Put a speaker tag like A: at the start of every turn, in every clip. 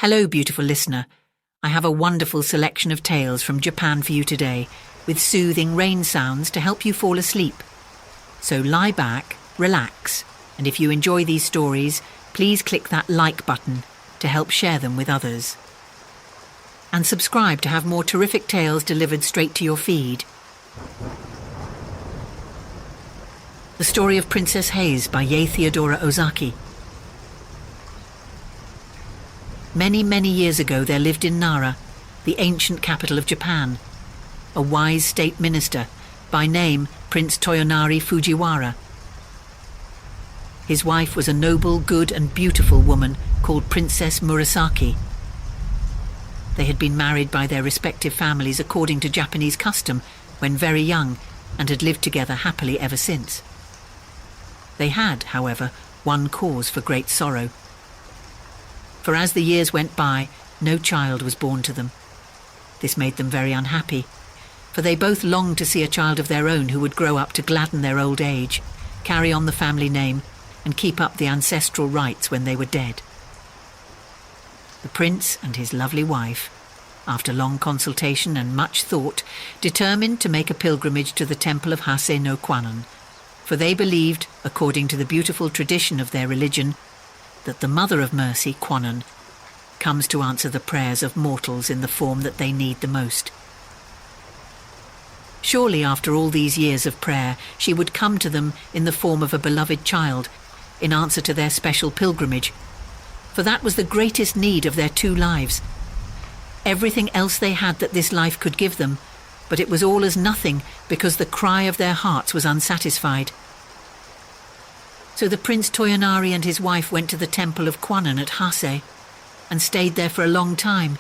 A: Hello, beautiful listener. I have a wonderful selection of tales from Japan for you today, with soothing rain sounds to help you fall asleep. So lie back, relax, and if you enjoy these stories, please click that like button to help share them with others. And subscribe to have more terrific tales delivered straight to your feed. The Story of Princess Hase by Yei Theodora Ozaki. Many, many years ago there lived in Nara, the ancient capital of Japan, a wise state minister, by name Prince Toyonari Fujiwara. His wife was a noble, good and beautiful woman called Princess Murasaki. They had been married by their respective families according to Japanese custom when very young and had lived together happily ever since. They had, however, one cause for great sorrow. For as the years went by, no child was born to them. This made them very unhappy, for they both longed to see a child of their own who would grow up to gladden their old age, carry on the family name, and keep up the ancestral rights when they were dead. The prince and his lovely wife, after long consultation and much thought, determined to make a pilgrimage to the temple of Hase no Kwannon, for they believed, according to the beautiful tradition of their religion, that the Mother of Mercy, Kwannon, comes to answer the prayers of mortals in the form that they need the most. Surely after all these years of prayer, she would come to them in the form of a beloved child, in answer to their special pilgrimage, for that was the greatest need of their two lives. Everything else they had that this life could give them, but it was all as nothing because the cry of their hearts was unsatisfied. So the Prince Toyonari and his wife went to the temple of Kwannon at Hase and stayed there for a long time,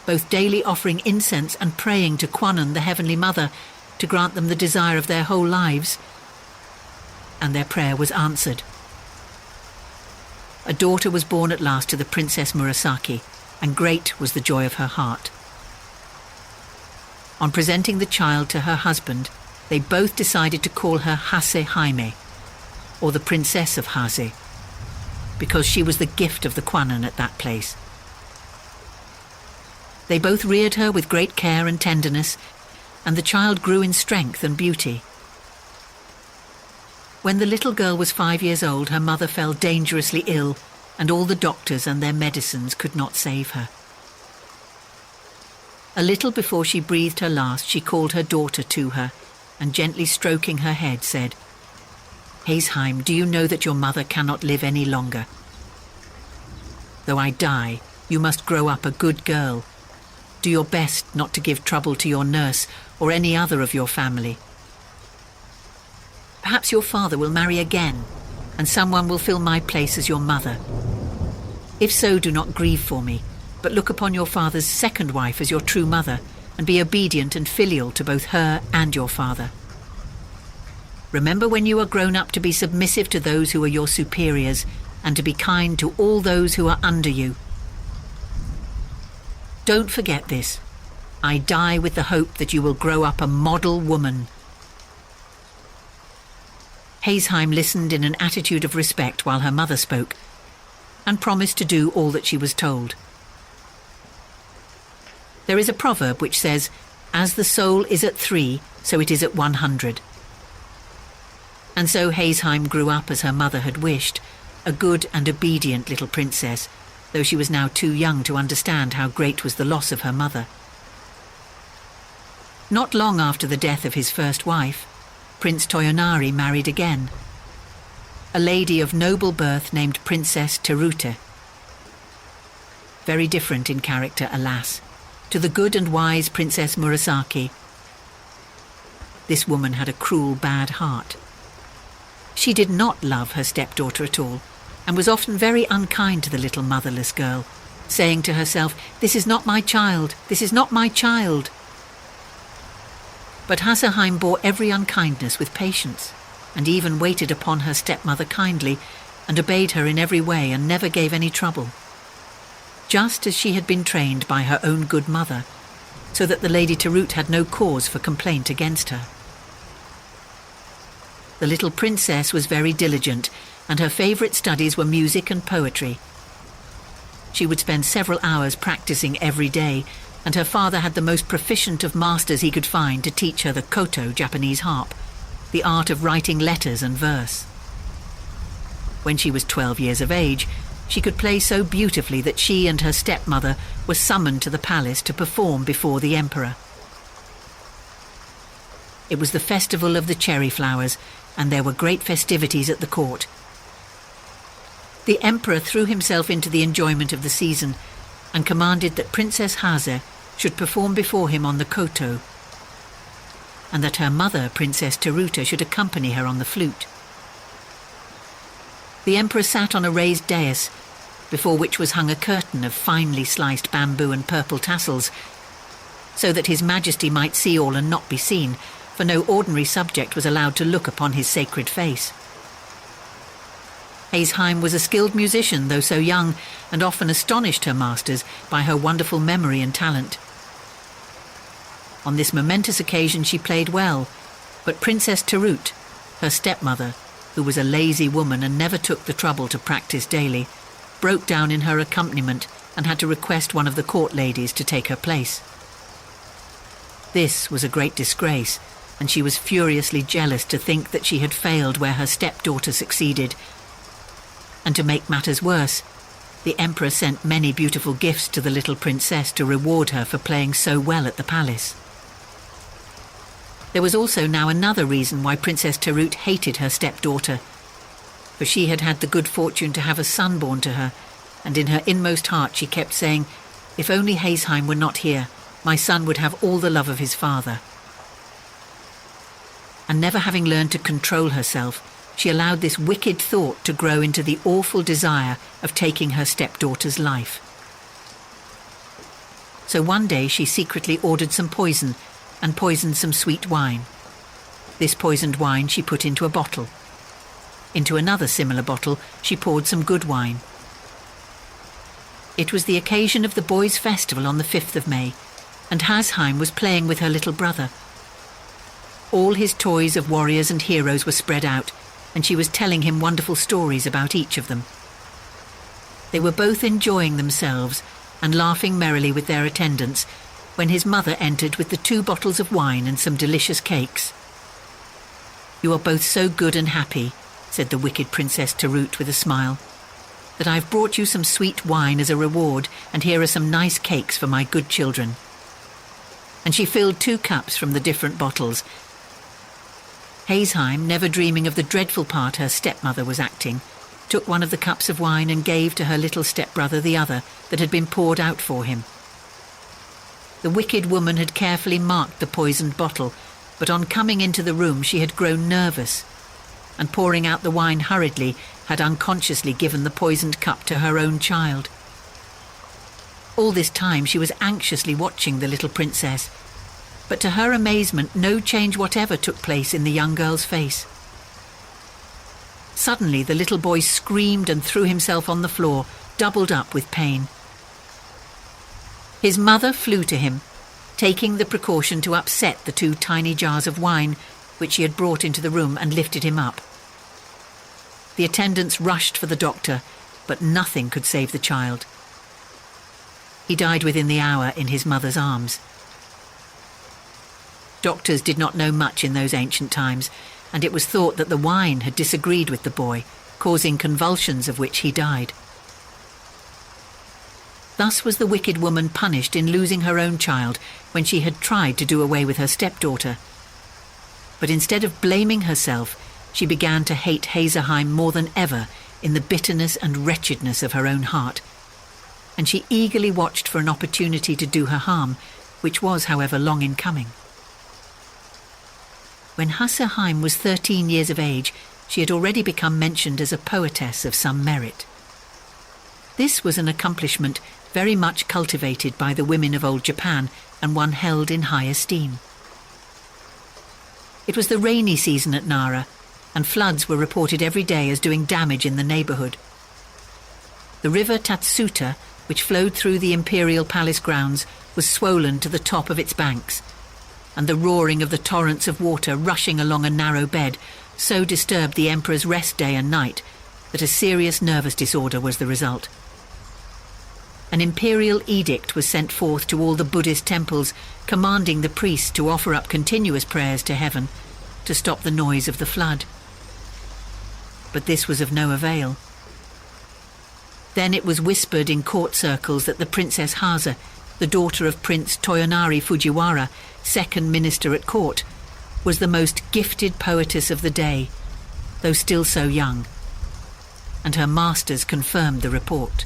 A: both daily offering incense and praying to Kwannon, the Heavenly Mother, to grant them the desire of their whole lives. And their prayer was answered. A daughter was born at last to the Princess Murasaki, and great was the joy of her heart. On presenting the child to her husband, they both decided to call her Hase Jaime, or the Princess of Hase, because she was the gift of the Kwannon at that place. They both reared her with great care and tenderness, and the child grew in strength and beauty. When the little girl was 5 years old, her mother fell dangerously ill, and all the doctors and their medicines could not save her. A little before she breathed her last, she called her daughter to her, and gently stroking her head said, "Haseheim, do you know that your mother cannot live any longer? Though I die, you must grow up a good girl. Do your best not to give trouble to your nurse or any other of your family. Perhaps your father will marry again, and someone will fill my place as your mother. If so, do not grieve for me, but look upon your father's second wife as your true mother, and be obedient and filial to both her and your father. Remember when you are grown up to be submissive to those who are your superiors, and to be kind to all those who are under you. Don't forget this. I die with the hope that you will grow up a model woman." Haseheim listened in an attitude of respect while her mother spoke, and promised to do all that she was told. There is a proverb which says, "As the soul is at 3, so it is at 100. And so Haseheim grew up as her mother had wished, a good and obedient little princess, though she was now too young to understand how great was the loss of her mother. Not long after the death of his first wife, Prince Toyonari married again, a lady of noble birth named Princess Terute. Very different in character, alas, to the good and wise Princess Murasaki. This woman had a cruel, bad heart. She did not love her stepdaughter at all, and was often very unkind to the little motherless girl, saying to herself, "This is not my child, this is not my child." But Haseheim bore every unkindness with patience, and even waited upon her stepmother kindly, and obeyed her in every way, and never gave any trouble, just as she had been trained by her own good mother, so that the Lady Terute had no cause for complaint against her. The little princess was very diligent, and her favourite studies were music and poetry. She would spend several hours practicing every day, and her father had the most proficient of masters he could find to teach her the koto Japanese harp, the art of writing letters and verse. When she was 12 years of age, she could play so beautifully that she and her stepmother were summoned to the palace to perform before the emperor. It was the festival of the cherry flowers, and there were great festivities at the court. The emperor threw himself into the enjoyment of the season and commanded that Princess Hase should perform before him on the koto, and that her mother, Princess Teruta, should accompany her on the flute. The emperor sat on a raised dais, before which was hung a curtain of finely sliced bamboo and purple tassels, so that His Majesty might see all and not be seen, for no ordinary subject was allowed to look upon his sacred face. Hase was a skilled musician, though so young, and often astonished her masters by her wonderful memory and talent. On this momentous occasion she played well, but Princess Terut, her stepmother, who was a lazy woman and never took the trouble to practice daily, broke down in her accompaniment and had to request one of the court ladies to take her place. This was a great disgrace, and she was furiously jealous to think that she had failed where her stepdaughter succeeded. And to make matters worse, the emperor sent many beautiful gifts to the little princess to reward her for playing so well at the palace. There was also now another reason why Princess Terut hated her stepdaughter, for she had had the good fortune to have a son born to her, and in her inmost heart she kept saying, "If only Hase were not here, my son would have all the love of his father." And never having learned to control herself, she allowed this wicked thought to grow into the awful desire of taking her stepdaughter's life. So one day she secretly ordered some poison and poisoned some sweet wine. This poisoned wine she put into a bottle. Into another similar bottle she poured some good wine. It was the occasion of the boys' festival on the 5th of May, and Hasheim was playing with her little brother. All his toys of warriors and heroes were spread out, and she was telling him wonderful stories about each of them. They were both enjoying themselves and laughing merrily with their attendants when his mother entered with the 2 bottles of wine and some delicious cakes. "You are both so good and happy," said the wicked Princess Terut with a smile, "that I've brought you some sweet wine as a reward, and here are some nice cakes for my good children." And she filled 2 cups from the different bottles. Hasheim, never dreaming of the dreadful part her stepmother was acting, took one of the cups of wine and gave to her little stepbrother the other that had been poured out for him. The wicked woman had carefully marked the poisoned bottle, but on coming into the room she had grown nervous, and pouring out the wine hurriedly, had unconsciously given the poisoned cup to her own child. All this time she was anxiously watching the little princess, but to her amazement no change whatever took place in the young girl's face. Suddenly the little boy screamed and threw himself on the floor, doubled up with pain. His mother flew to him, taking the precaution to upset the 2 tiny jars of wine which she had brought into the room, and lifted him up. The attendants rushed for the doctor, but nothing could save the child. He died within the hour in his mother's arms. Doctors did not know much in those ancient times, and it was thought that the wine had disagreed with the boy, causing convulsions of which he died. Thus was the wicked woman punished in losing her own child when she had tried to do away with her stepdaughter. But instead of blaming herself, she began to hate Hasheim more than ever in the bitterness and wretchedness of her own heart, and she eagerly watched for an opportunity to do her harm, which was, however, long in coming. When Hasheim was 13 years of age, she had already become mentioned as a poetess of some merit. This was an accomplishment very much cultivated by the women of old Japan, and one held in high esteem. It was the rainy season at Nara, and floods were reported every day as doing damage in the neighbourhood. The river Tatsuta, which flowed through the imperial palace grounds, was swollen to the top of its banks, and the roaring of the torrents of water rushing along a narrow bed so disturbed the emperor's rest day and night that a serious nervous disorder was the result. an imperial edict was sent forth to all the Buddhist temples, commanding the priests to offer up continuous prayers to heaven to stop the noise of the flood. But this was of no avail. Then it was whispered in court circles that the Princess Hase, the daughter of Prince Toyonari Fujiwara, second minister at court, was the most gifted poetess of the day, though still so young, and her masters confirmed the report.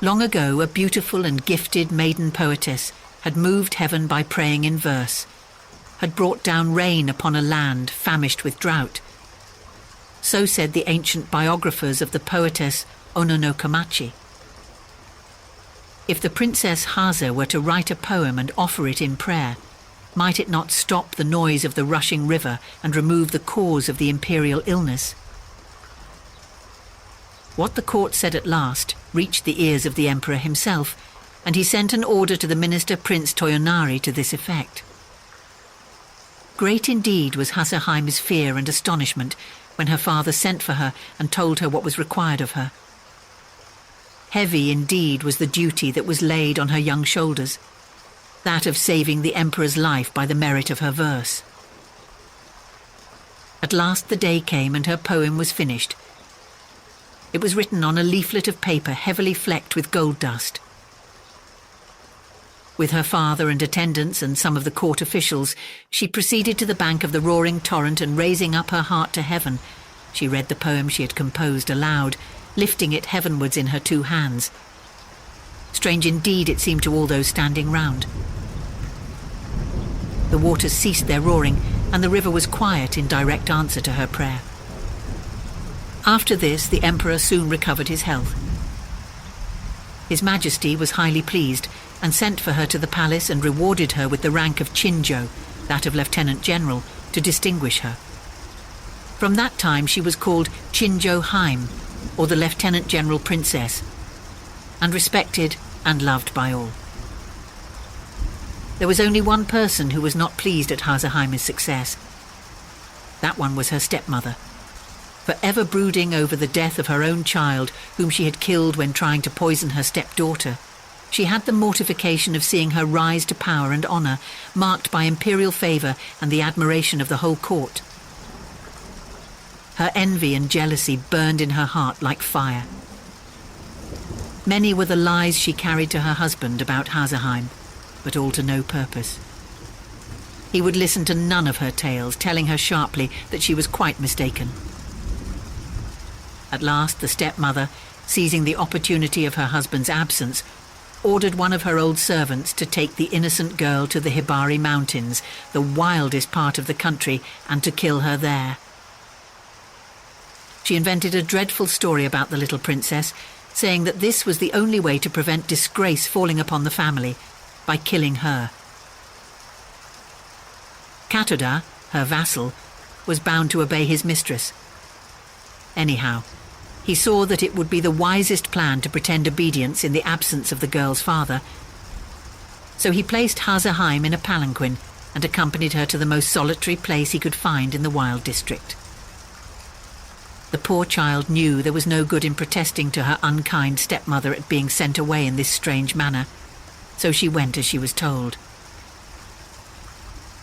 A: Long ago, a beautiful and gifted maiden poetess had moved heaven by praying in verse, had brought down rain upon a land famished with drought. So said the ancient biographers of the poetess Ono no Kamachi. If the Princess Hase were to write a poem and offer it in prayer, might it not stop the noise of the rushing river and remove the cause of the imperial illness? What the court said at last reached the ears of the emperor himself, and he sent an order to the minister Prince Toyonari to this effect. Great indeed was Haseheime's fear and astonishment when her father sent for her and told her what was required of her. Heavy indeed was the duty that was laid on her young shoulders, that of saving the emperor's life by the merit of her verse. At last the day came and her poem was finished. It was written on a leaflet of paper heavily flecked with gold dust. With her father and attendants and some of the court officials, she proceeded to the bank of the roaring torrent, and raising up her heart to heaven, she read the poem she had composed aloud, lifting it heavenwards in her two hands. Strange indeed it seemed to all those standing round. The waters ceased their roaring, and the river was quiet in direct answer to her prayer. After this, the emperor soon recovered his health. His Majesty was highly pleased, and sent for her to the palace and rewarded her with the rank of Chinjo, that of Lieutenant General, to distinguish her. From that time she was called Chinjo Haim, or the Lieutenant General Princess, and respected and loved by all. There was only one person who was not pleased at Haseheime's success. That one was her stepmother, forever brooding over the death of her own child, whom she had killed when trying to poison her stepdaughter. She had the mortification of seeing her rise to power and honour, marked by imperial favour and the admiration of the whole court. Her envy and jealousy burned in her heart like fire. Many were the lies she carried to her husband about Haseheim, but all to no purpose. He would listen to none of her tales, telling her sharply that she was quite mistaken. At last the stepmother, seizing the opportunity of her husband's absence, ordered one of her old servants to take the innocent girl to the Hibari Mountains, the wildest part of the country, and to kill her there. She invented a dreadful story about the little princess, saying that this was the only way to prevent disgrace falling upon the family, by killing her. Katoda, her vassal, was bound to obey his mistress. Anyhow, he saw that it would be the wisest plan to pretend obedience in the absence of the girl's father. So he placed Haseheim in a palanquin and accompanied her to the most solitary place he could find in the wild district. The poor child knew there was no good in protesting to her unkind stepmother at being sent away in this strange manner, so she went as she was told.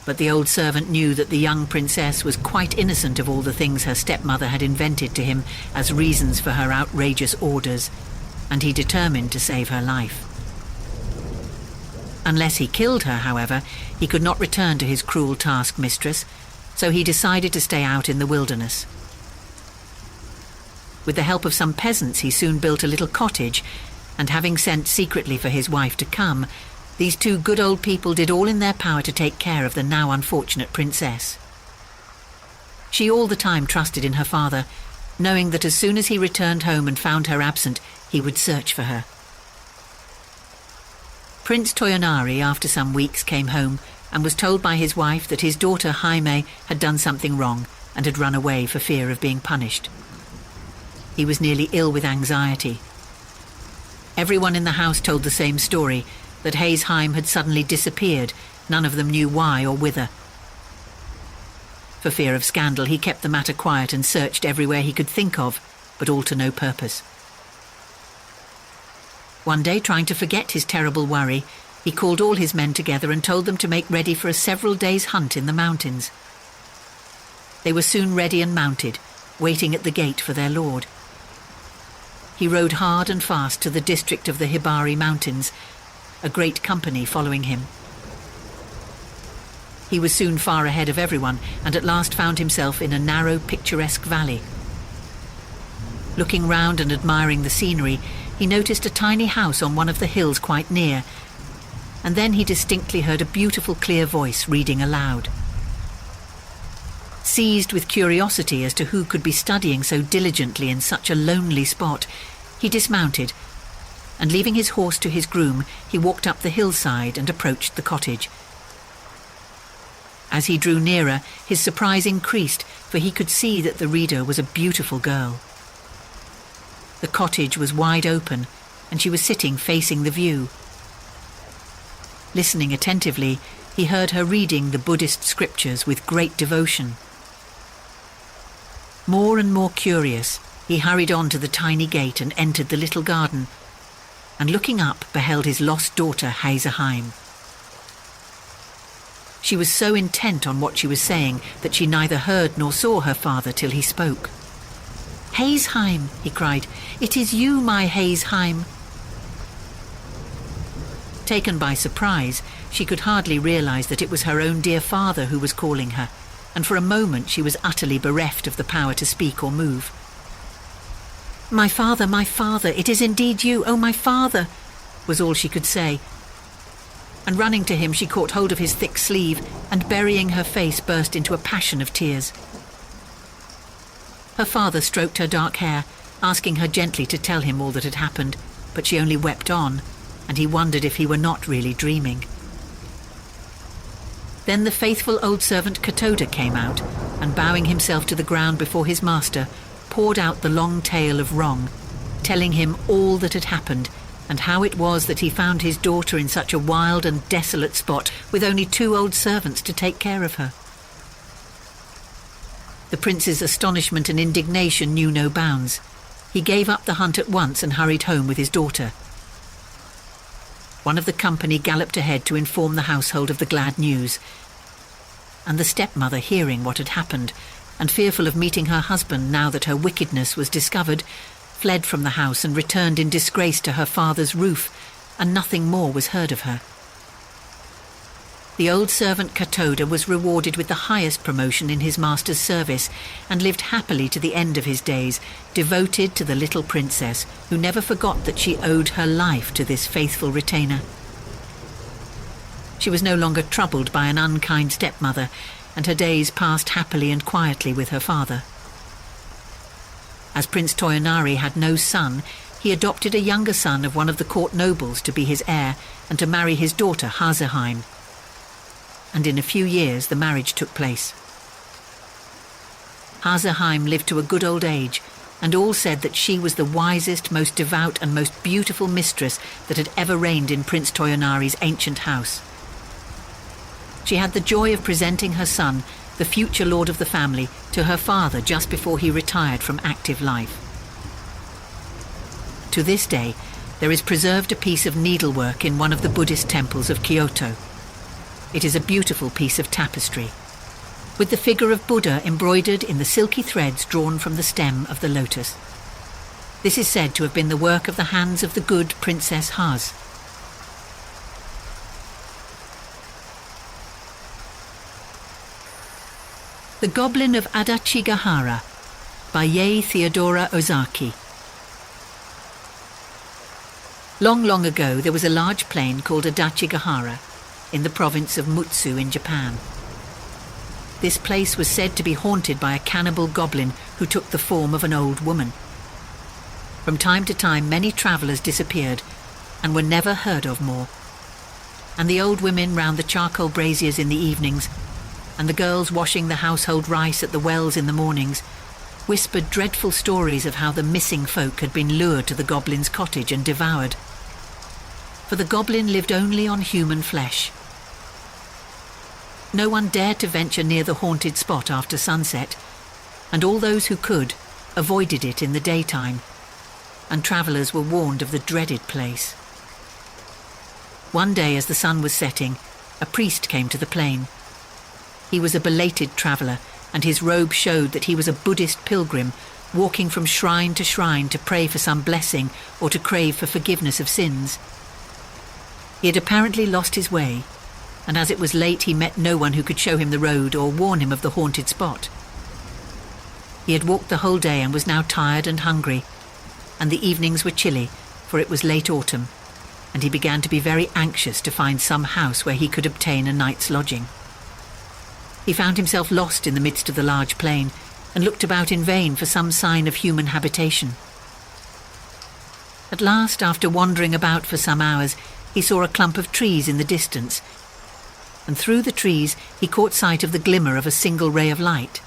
A: But the old servant knew that the young princess was quite innocent of all the things her stepmother had invented to him as reasons for her outrageous orders, and he determined to save her life. Unless he killed her, however, he could not return to his cruel taskmistress, so he decided to stay out in the wilderness. With the help of some peasants, he soon built a little cottage, and having sent secretly for his wife to come, these two good old people did all in their power to take care of the now unfortunate princess. She all the time trusted in her father, knowing that as soon as he returned home and found her absent, he would search for her. Prince Toyonari, after some weeks, came home and was told by his wife that his daughter Jaime had done something wrong and had run away for fear of being punished. He was nearly ill with anxiety. Everyone in the house told the same story, that Haseheim had suddenly disappeared, none of them knew why or whither. For fear of scandal, he kept the matter quiet and searched everywhere he could think of, but all to no purpose. One day, trying to forget his terrible worry, he called all his men together and told them to make ready for a several days' hunt in the mountains. They were soon ready and mounted, waiting at the gate for their lord. He rode hard and fast to the district of the Hibari Mountains, a great company following him. He was soon far ahead of everyone and at last found himself in a narrow, picturesque valley. Looking round and admiring the scenery, he noticed a tiny house on one of the hills quite near, and then he distinctly heard a beautiful, clear voice reading aloud. Seized with curiosity as to who could be studying so diligently in such a lonely spot, he dismounted, and leaving his horse to his groom, he walked up the hillside and approached the cottage. As he drew nearer, his surprise increased, for he could see that the reader was a beautiful girl. The cottage was wide open, and she was sitting facing the view. Listening attentively, he heard her reading the Buddhist scriptures with great devotion. More and more curious, he hurried on to the tiny gate and entered the little garden, and looking up beheld his lost daughter Hase. She was so intent on what she was saying that she neither heard nor saw her father till he spoke. "Hase," he cried, "it is you, my Hase." Taken by surprise, she could hardly realize that it was her own dear father who was calling her, and for a moment she was utterly bereft of the power to speak or move. My father, it is indeed you, oh my father," was all she could say. And running to him, she caught hold of his thick sleeve and, burying her face, burst into a passion of tears. Her father stroked her dark hair, asking her gently to tell him all that had happened, but she only wept on, and he wondered if he were not really dreaming. Then the faithful old servant Thedoora came out, and bowing himself to the ground before his master, poured out the long tale of wrong, telling him all that had happened, and how it was that he found his daughter in such a wild and desolate spot with only 2 old servants to take care of her. The prince's astonishment and indignation knew no bounds. He gave up the hunt at once and hurried home with his daughter. One of the company galloped ahead to inform the household of the glad news, and the stepmother, hearing what had happened, and fearful of meeting her husband now that her wickedness was discovered, fled from the house and returned in disgrace to her father's roof, and nothing more was heard of her. The old servant Thedoora was rewarded with the highest promotion in his master's service, and lived happily to the end of his days, devoted to the little princess, who never forgot that she owed her life to this faithful retainer. She was no longer troubled by an unkind stepmother, and her days passed happily and quietly with her father. As Prince Toyonari had no son, he adopted a younger son of one of the court nobles to be his heir and to marry his daughter Hase, and in a few years the marriage took place. Hase lived to a good old age, and all said that she was the wisest, most devout and most beautiful mistress that had ever reigned in Prince Toyonari's ancient house. She had the joy of presenting her son, the future lord of the family, to her father just before he retired from active life. To this day, there is preserved a piece of needlework in one of the Buddhist temples of Kyoto. It is a beautiful piece of tapestry, with the figure of Buddha embroidered in the silky threads drawn from the stem of the lotus. This is said to have been the work of the hands of the good Princess Hase. The Goblin of Adachigahara by Yei Theodora Ozaki. Long, long ago there was a large plain called Adachigahara in the province of Mutsu in Japan. This place was said to be haunted by a cannibal goblin who took the form of an old woman. From time to time many travellers disappeared and were never heard of more, and the old women round the charcoal braziers in the evenings, and the girls washing the household rice at the wells in the mornings, whispered dreadful stories of how the missing folk had been lured to the goblin's cottage and devoured. For the goblin lived only on human flesh. No one dared to venture near the haunted spot after sunset, and all those who could avoided it in the daytime. and travellers were warned of the dreaded place. One day, as the sun was setting, a priest came to the plain. He was a belated traveller, and his robe showed that he was a Buddhist pilgrim, walking from shrine to shrine to pray for some blessing or to crave for forgiveness of sins. He had apparently lost his way, and as it was late he met no one who could show him the road or warn him of the haunted spot. He had walked the whole day and was now tired and hungry, and the evenings were chilly, for it was late autumn, and he began to be very anxious to find some house where he could obtain a night's lodging. He found himself lost in the midst of the large plain, and looked about in vain for some sign of human habitation. At last, after wandering about for some hours, he saw a clump of trees in the distance, and through the trees he caught sight of the glimmer of a single ray of light.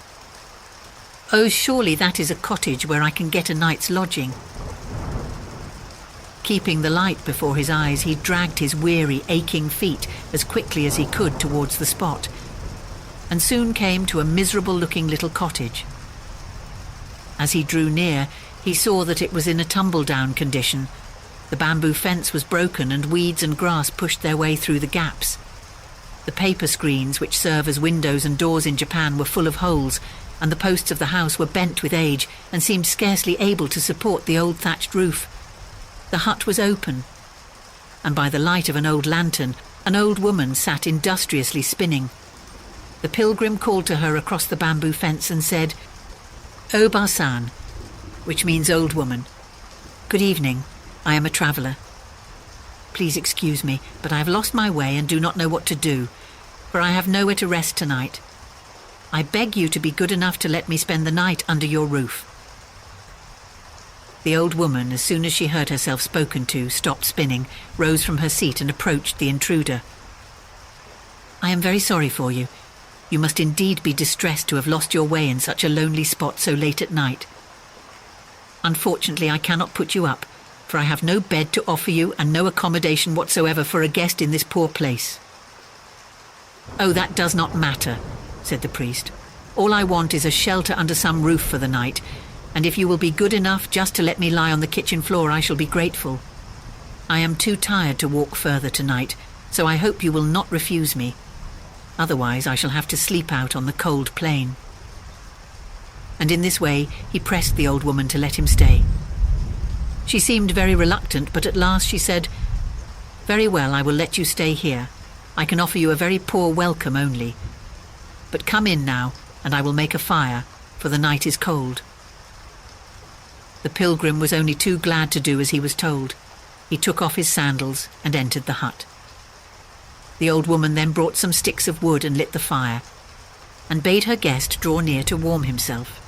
A: "Oh, surely that is a cottage where I can get a night's lodging." Keeping the light before his eyes, he dragged his weary, aching feet as quickly as he could towards the spot, and soon came to a miserable-looking little cottage. As he drew near, he saw that it was in a tumble-down condition. The bamboo fence was broken and weeds and grass pushed their way through the gaps. The paper screens which serve as windows and doors in Japan were full of holes, and the posts of the house were bent with age and seemed scarcely able to support the old thatched roof. The hut was open, and by the light of an old lantern, an old woman sat industriously spinning. The pilgrim called to her across the bamboo fence and said, "Oba-san," which means old woman. "Good evening. I am a traveller. Please excuse me, but I have lost my way and do not know what to do, for I have nowhere to rest tonight. I beg you to be good enough to let me spend the night under your roof." The old woman, as soon as she heard herself spoken to, stopped spinning, rose from her seat and approached the intruder. "I am very sorry for you. You must indeed be distressed to have lost your way in such a lonely spot so late at night. Unfortunately, I cannot put you up, for I have no bed to offer you and no accommodation whatsoever for a guest in this poor place." "Oh, that does not matter," said the priest. "All I want is a shelter under some roof for the night, and if you will be good enough just to let me lie on the kitchen floor, I shall be grateful. I am too tired to walk further tonight, so I hope you will not refuse me. Otherwise I shall have to sleep out on the cold plain." And in this way he pressed the old woman to let him stay. She seemed very reluctant, but at last she said, "Very well, I will let you stay here. I can offer you a very poor welcome only. But come in now, and I will make a fire, for the night is cold." The pilgrim was only too glad to do as he was told. He took off his sandals and entered the hut. The old woman then brought some sticks of wood and lit the fire, and bade her guest draw near to warm himself.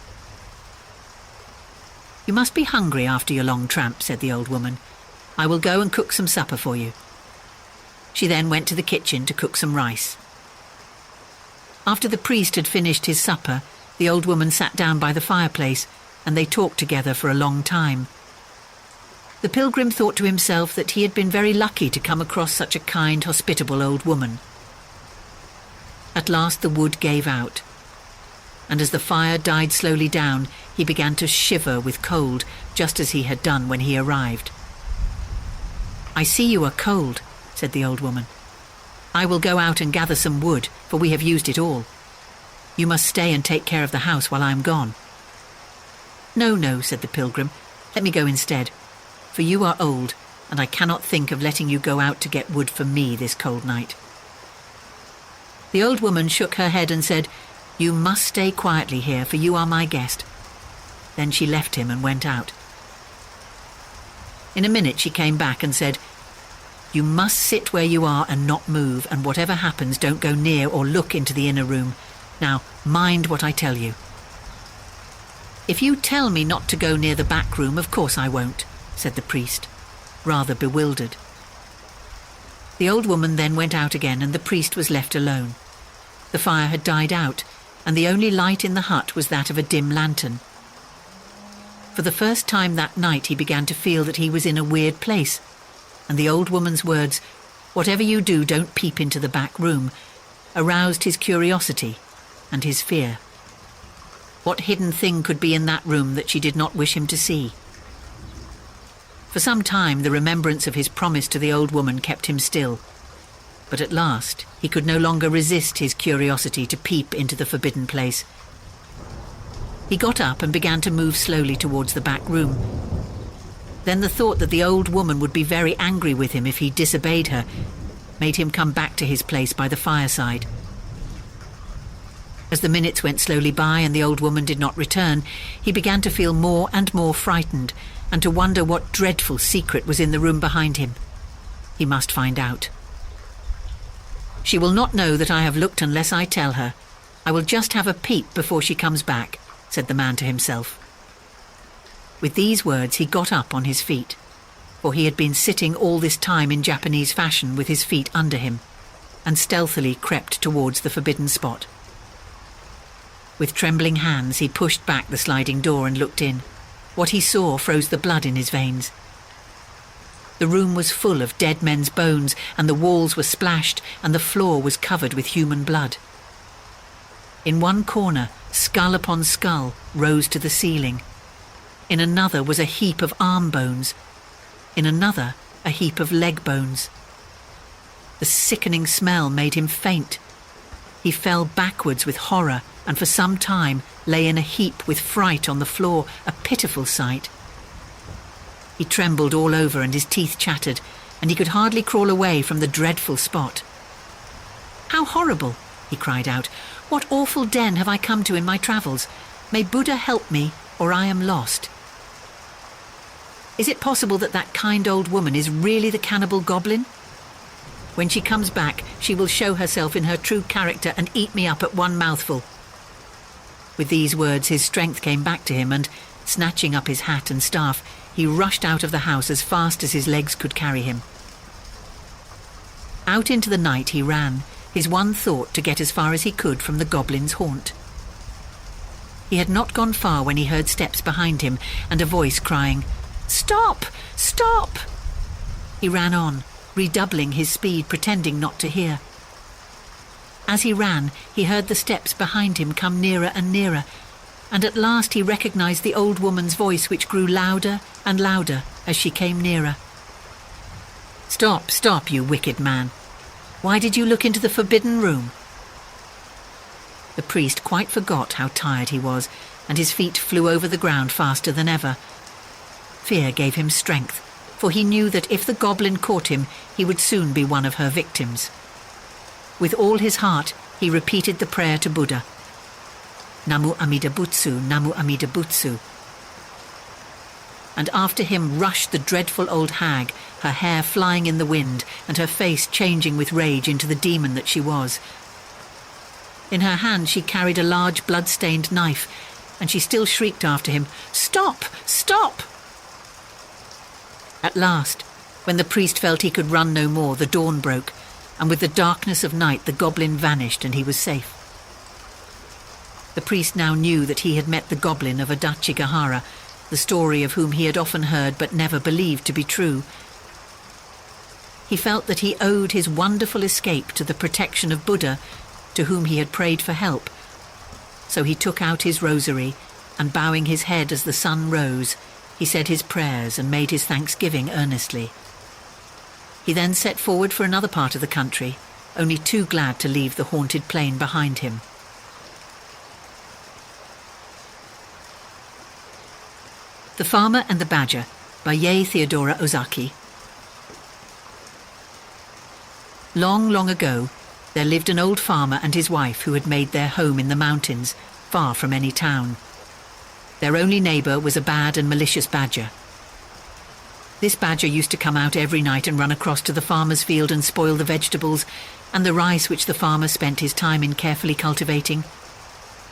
A: "You must be hungry after your long tramp," said the old woman. "I will go and cook some supper for you." She then went to the kitchen to cook some rice. After the priest had finished his supper, the old woman sat down by the fireplace, and they talked together for a long time. The pilgrim thought to himself that he had been very lucky to come across such a kind, hospitable old woman. At last the wood gave out, and as the fire died slowly down, he began to shiver with cold, just as he had done when he arrived. "I see you are cold," said the old woman. "I will go out and gather some wood, for we have used it all. You must stay and take care of the house while I am gone." "No, no," said the pilgrim. "Let me go instead, for you are old, and I cannot think of letting you go out to get wood for me this cold night." The old woman shook her head and said, "You must stay quietly here, for you are my guest." Then she left him and went out. In a minute she came back and said, "You must sit where you are and not move, and whatever happens, don't go near or look into the inner room. Now, mind what I tell you." "If you tell me not to go near the back room, of course I won't," said the priest, rather bewildered. The old woman then went out again, and the priest was left alone. The fire had died out, and the only light in the hut was that of a dim lantern. For the first time that night he began to feel that he was in a weird place, and the old woman's words, "Whatever you do, don't peep into the back room," aroused his curiosity and his fear. What hidden thing could be in that room that she did not wish him to see? For some time the remembrance of his promise to the old woman kept him still, but at last he could no longer resist his curiosity to peep into the forbidden place. He got up and began to move slowly towards the back room. Then the thought that the old woman would be very angry with him if he disobeyed her made him come back to his place by the fireside. As the minutes went slowly by and the old woman did not return, he began to feel more and more frightened and to wonder what dreadful secret was in the room behind him. He must find out. "She will not know that I have looked unless I tell her. I will just have a peep before she comes back," said the man to himself. With these words he got up on his feet, for he had been sitting all this time in Japanese fashion with his feet under him, and stealthily crept towards the forbidden spot. With trembling hands he pushed back the sliding door and looked in. What he saw froze the blood in his veins. The room was full of dead men's bones, and the walls were splashed, and the floor was covered with human blood. In one corner, skull upon skull rose to the ceiling. In another was a heap of arm bones. In another, a heap of leg bones. The sickening smell made him faint. He fell backwards with horror, and for some time lay in a heap with fright on the floor, a pitiful sight. He trembled all over and his teeth chattered, and he could hardly crawl away from the dreadful spot. "How horrible!" he cried out. "What awful den have I come to in my travels? May Buddha help me, or I am lost." Is it possible that that kind old woman is really the cannibal goblin? When she comes back, she will show herself in her true character and eat me up at one mouthful. With these words his strength came back to him, and, snatching up his hat and staff, he rushed out of the house as fast as his legs could carry him. Out into the night he ran, his one thought to get as far as he could from the goblin's haunt. He had not gone far when he heard steps behind him and a voice crying, "Stop! Stop!" He ran on, redoubling his speed, pretending not to hear. As he ran, he heard the steps behind him come nearer and nearer, and at last he recognized the old woman's voice, which grew louder and louder as she came nearer. "Stop, stop, you wicked man! Why did you look into the forbidden room?" The priest quite forgot how tired he was, and his feet flew over the ground faster than ever. Fear gave him strength, for he knew that if the goblin caught him, he would soon be one of her victims. With all his heart, he repeated the prayer to Buddha. "Namu Amida Butsu, Namu Amida Butsu." And after him rushed the dreadful old hag, her hair flying in the wind and her face changing with rage into the demon that she was. In her hand she carried a large blood-stained knife, and she still shrieked after him, "Stop! Stop!" At last, when the priest felt he could run no more, the dawn broke, and with the darkness of night the goblin vanished and he was safe. The priest now knew that he had met the Goblin of Adachigahara, the story of whom he had often heard but never believed to be true. He felt that he owed his wonderful escape to the protection of Buddha, to whom he had prayed for help. So he took out his rosary, and bowing his head as the sun rose, he said his prayers and made his thanksgiving earnestly. He then set forward for another part of the country, only too glad to leave the haunted plain behind him. The Farmer and the Badger by Yei Theodora Ozaki. Long, long ago, there lived an old farmer and his wife who had made their home in the mountains, far from any town. Their only neighbour was a bad and malicious badger. This badger used to come out every night and run across to the farmer's field and spoil the vegetables and the rice which the farmer spent his time in carefully cultivating.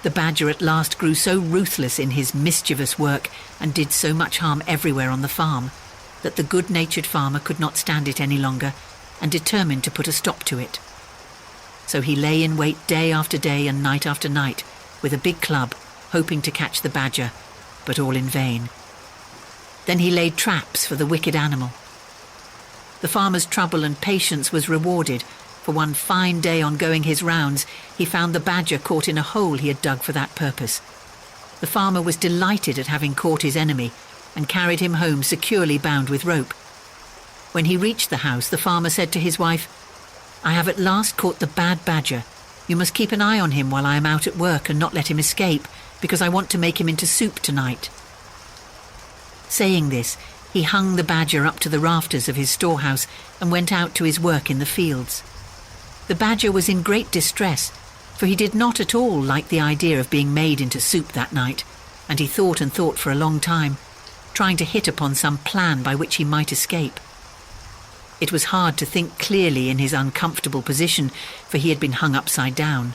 A: The badger at last grew so ruthless in his mischievous work and did so much harm everywhere on the farm that the good-natured farmer could not stand it any longer and determined to put a stop to it. So he lay in wait day after day and night after night with a big club, hoping to catch the badger, but all in vain. Then he laid traps for the wicked animal. The farmer's trouble and patience was rewarded, for one fine day on going his rounds, he found the badger caught in a hole he had dug for that purpose. The farmer was delighted at having caught his enemy, and carried him home securely bound with rope. When he reached the house, the farmer said to his wife, "I have at last caught the bad badger. You must keep an eye on him while I am out at work and not let him escape, because I want to make him into soup tonight." Saying this, he hung the badger up to the rafters of his storehouse and went out to his work in the fields. The badger was in great distress, for he did not at all like the idea of being made into soup that night, and he thought and thought for a long time, trying to hit upon some plan by which he might escape. It was hard to think clearly in his uncomfortable position, for he had been hung upside down.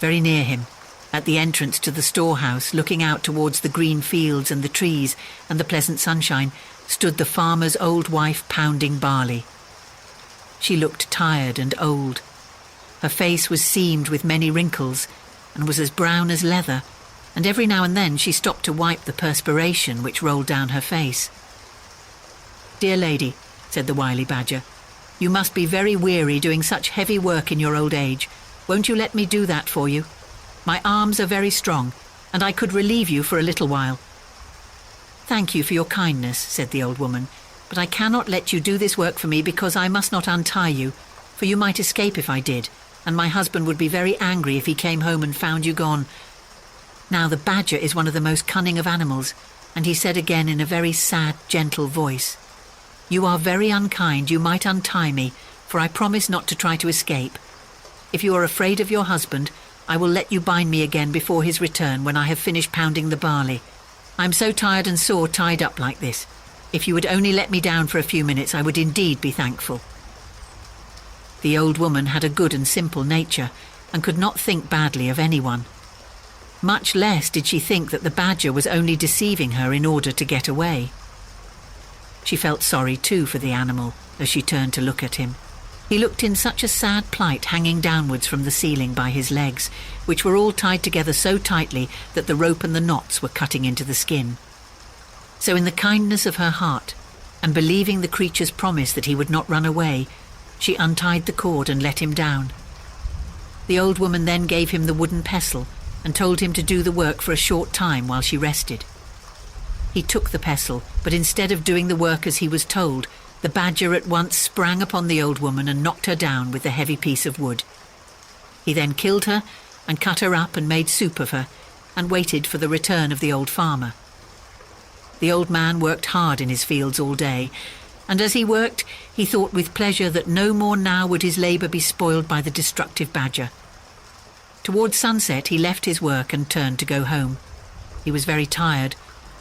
A: Very near him, at the entrance to the storehouse, looking out towards the green fields and the trees and the pleasant sunshine, stood the farmer's old wife pounding barley. She looked tired and old. Her face was seamed with many wrinkles and was as brown as leather, and every now and then she stopped to wipe the perspiration which rolled down her face. "Dear lady," said the wily badger, "you must be very weary doing such heavy work in your old age. Won't you let me do that for you? My arms are very strong, and I could relieve you for a little while." "Thank you for your kindness," said the old woman, "but I cannot let you do this work for me because I must not untie you, for you might escape if I did, and my husband would be very angry if he came home and found you gone. Now the badger is one of the most cunning of animals," and he said again in a very sad, gentle voice, "You are very unkind. You might untie me, for I promise not to try to escape. If you are afraid of your husband, I will let you bind me again before his return when I have finished pounding the barley. I'm so tired and sore tied up like this. If you would only let me down for a few minutes, I would indeed be thankful." The old woman had a good and simple nature, and could not think badly of anyone. Much less did she think that the badger was only deceiving her in order to get away. She felt sorry too for the animal as she turned to look at him. He looked in such a sad plight, hanging downwards from the ceiling by his legs, which were all tied together so tightly that the rope and the knots were cutting into the skin. So in the kindness of her heart, and believing the creature's promise that he would not run away, she untied the cord and let him down. The old woman then gave him the wooden pestle and told him to do the work for a short time while she rested. He took the pestle, but instead of doing the work as he was told, the badger at once sprang upon the old woman and knocked her down with the heavy piece of wood. He then killed her and cut her up and made soup of her, and waited for the return of the old farmer. The old man worked hard in his fields all day, and as he worked, he thought with pleasure that no more now would his labour be spoiled by the destructive badger. Towards sunset he left his work and turned to go home. He was very tired,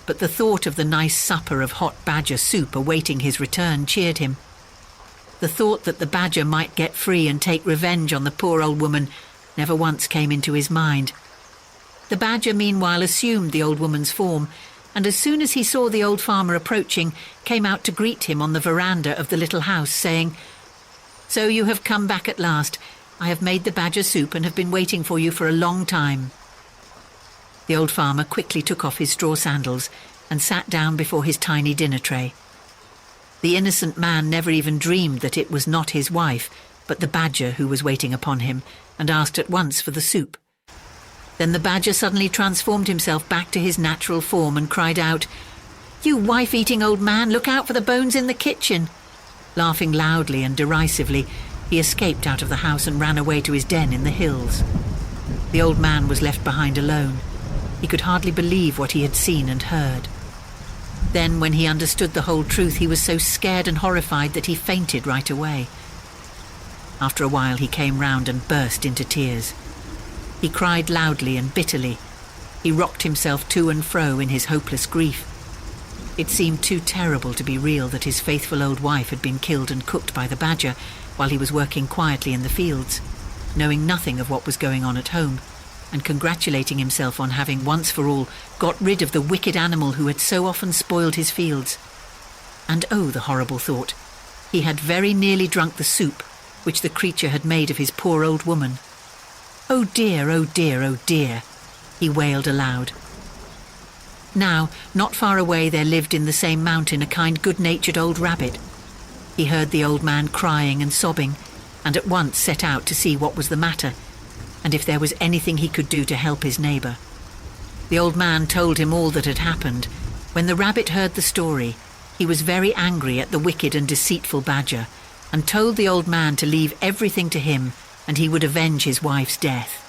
A: but the thought of the nice supper of hot badger soup awaiting his return cheered him. The thought that the badger might get free and take revenge on the poor old woman never once came into his mind. The badger meanwhile assumed the old woman's form, and as soon as he saw the old farmer approaching, came out to greet him on the veranda of the little house, saying, "So you have come back at last. I have made the badger soup and have been waiting for you for a long time." The old farmer quickly took off his straw sandals and sat down before his tiny dinner tray. The innocent man never even dreamed that it was not his wife, but the badger who was waiting upon him, and asked at once for the soup. Then the badger suddenly transformed himself back to his natural form and cried out, "You wife-eating old man, look out for the bones in the kitchen!" Laughing loudly and derisively, he escaped out of the house and ran away to his den in the hills. The old man was left behind alone. He could hardly believe what he had seen and heard. Then, when he understood the whole truth, he was so scared and horrified that he fainted right away. After a while he came round and burst into tears. He cried loudly and bitterly. He rocked himself to and fro in his hopeless grief. It seemed too terrible to be real that his faithful old wife had been killed and cooked by the badger while he was working quietly in the fields, knowing nothing of what was going on at home, and congratulating himself on having once for all got rid of the wicked animal who had so often spoiled his fields. And oh, the horrible thought, he had very nearly drunk the soup which the creature had made of his poor old woman. "Oh dear, oh dear, oh dear," he wailed aloud. Now, not far away there lived in the same mountain a kind good-natured old rabbit. He heard the old man crying and sobbing, and at once set out to see what was the matter, and if there was anything he could do to help his neighbour. The old man told him all that had happened, When the rabbit heard the story, he was very angry at the wicked and deceitful badger and told the old man to leave everything to him and he would avenge his wife's death.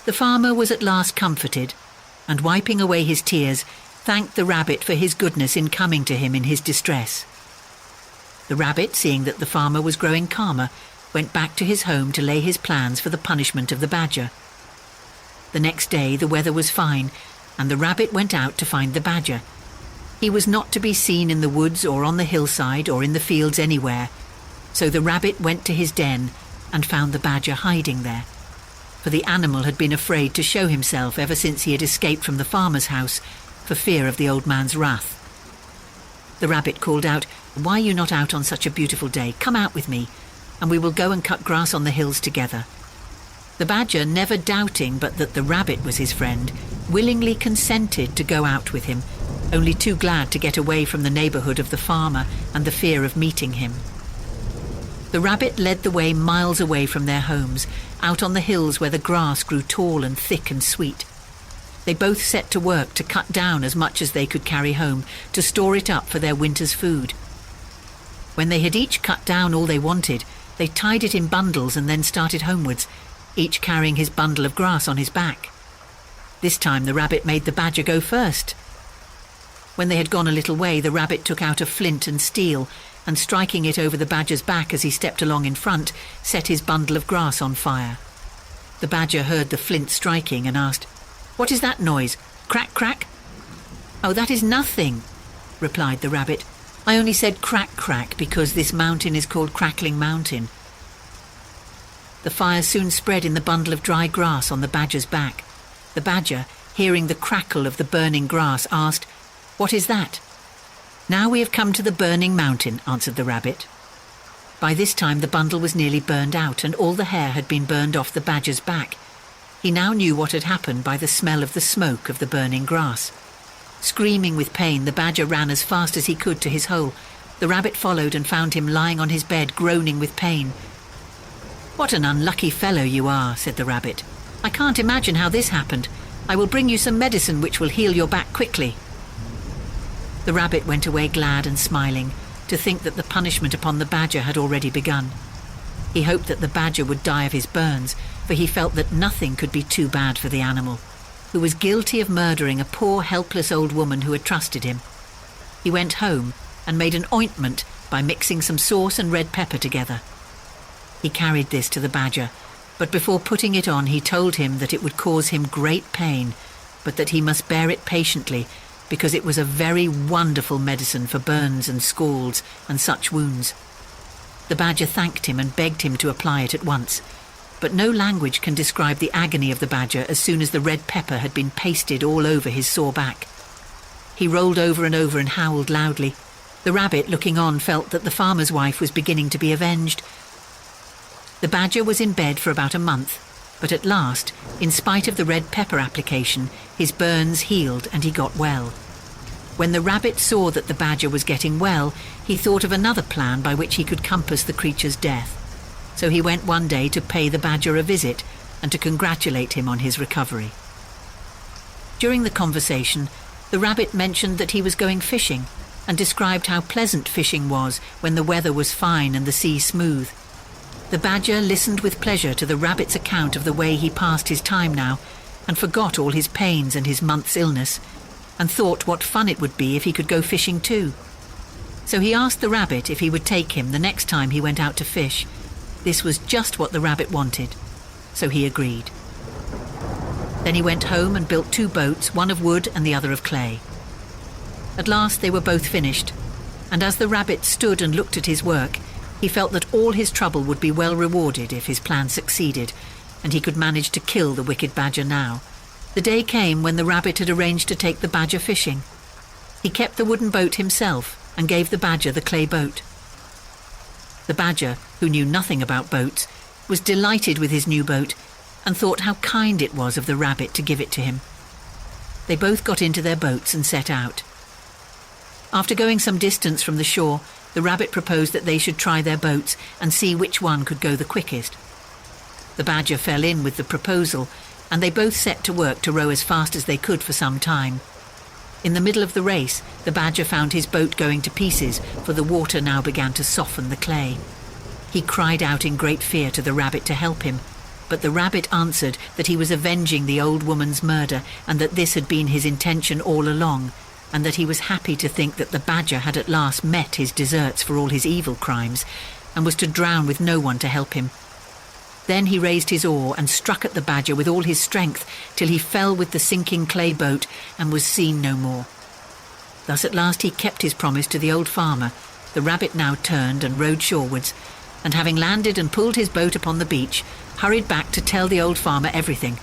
A: The farmer was at last comforted and, wiping away his tears, thanked the rabbit for his goodness in coming to him in his distress. The rabbit, seeing that the farmer was growing calmer, went back to his home to lay his plans for the punishment of the badger. The next day the weather was fine, and the rabbit went out to find the badger. He was not to be seen in the woods or on the hillside or in the fields anywhere, so the rabbit went to his den and found the badger hiding there, for the animal had been afraid to show himself ever since he had escaped from the farmer's house for fear of the old man's wrath. The rabbit called out, "Why are you not out on such a beautiful day? Come out with me, and we will go and cut grass on the hills together." The badger, never doubting but that the rabbit was his friend, willingly consented to go out with him, only too glad to get away from the neighbourhood of the farmer and the fear of meeting him. The rabbit led the way miles away from their homes, out on the hills where the grass grew tall and thick and sweet. They both set to work to cut down as much as they could carry home, to store it up for their winter's food. When they had each cut down all they wanted, they tied it in bundles and then started homewards, each carrying his bundle of grass on his back. This time the rabbit made the badger go first. When they had gone a little way, the rabbit took out a flint and steel, and striking it over the badger's back as he stepped along in front, set his bundle of grass on fire. The badger heard the flint striking and asked, "What is that noise? Crack, crack?" "Oh, that is nothing," replied the rabbit. "I only said crack, crack because this mountain is called Crackling Mountain." The fire soon spread in the bundle of dry grass on the badger's back. The badger, hearing the crackle of the burning grass, asked, "What is that?" "Now we have come to the burning mountain," answered the rabbit. By this time the bundle was nearly burned out, and all the hair had been burned off the badger's back. He now knew what had happened by the smell of the smoke of the burning grass. Screaming with pain, the badger ran as fast as he could to his hole. The rabbit followed and found him lying on his bed, groaning with pain. "What an unlucky fellow you are," said the rabbit. "I can't imagine how this happened. I will bring you some medicine which will heal your back quickly." The rabbit went away glad and smiling, to think that the punishment upon the badger had already begun. He hoped that the badger would die of his burns, for he felt that nothing could be too bad for the animal, who was guilty of murdering a poor helpless old woman who had trusted him. He went home and made an ointment by mixing some sauce and red pepper together. He carried this to the badger, but before putting it on he told him that it would cause him great pain, but that he must bear it patiently, because it was a very wonderful medicine for burns and scalds and such wounds. The badger thanked him and begged him to apply it at once, but no language can describe the agony of the badger as soon as the red pepper had been pasted all over his sore back. He rolled over and howled loudly. The rabbit, looking on, felt that the farmer's wife was beginning to be avenged. The badger was in bed for about a month, but at last, in spite of the red pepper application, his burns healed and he got well. When the rabbit saw that the badger was getting well, he thought of another plan by which he could compass the creature's death. So he went one day to pay the badger a visit and to congratulate him on his recovery. During the conversation, the rabbit mentioned that he was going fishing and described how pleasant fishing was when the weather was fine and the sea smooth. The badger listened with pleasure to the rabbit's account of the way he passed his time now, and forgot all his pains and his month's illness, and thought what fun it would be if he could go fishing too. So he asked the rabbit if he would take him the next time he went out to fish. This was just what the rabbit wanted, so he agreed. Then he went home and built 2 boats, one of wood and the other of clay. At last they were both finished, and as the rabbit stood and looked at his work, he felt that all his trouble would be well rewarded if his plan succeeded, and he could manage to kill the wicked badger now. The day came when the rabbit had arranged to take the badger fishing. He kept the wooden boat himself and gave the badger the clay boat. The badger, who knew nothing about boats, was delighted with his new boat and thought how kind it was of the rabbit to give it to him. They both got into their boats and set out. After going some distance from the shore, the rabbit proposed that they should try their boats and see which one could go the quickest. The badger fell in with the proposal, and they both set to work to row as fast as they could for some time. In the middle of the race, the badger found his boat going to pieces, for the water now began to soften the clay. He cried out in great fear to the rabbit to help him, but the rabbit answered that he was avenging the old woman's murder and that this had been his intention all along, and that he was happy to think that the badger had at last met his deserts for all his evil crimes and was to drown with no one to help him. Then he raised his oar and struck at the badger with all his strength till he fell with the sinking clay boat and was seen no more. Thus at last he kept his promise to the old farmer. The rabbit now turned and rowed shorewards, and having landed and pulled his boat upon the beach, hurried back to tell the old farmer everything,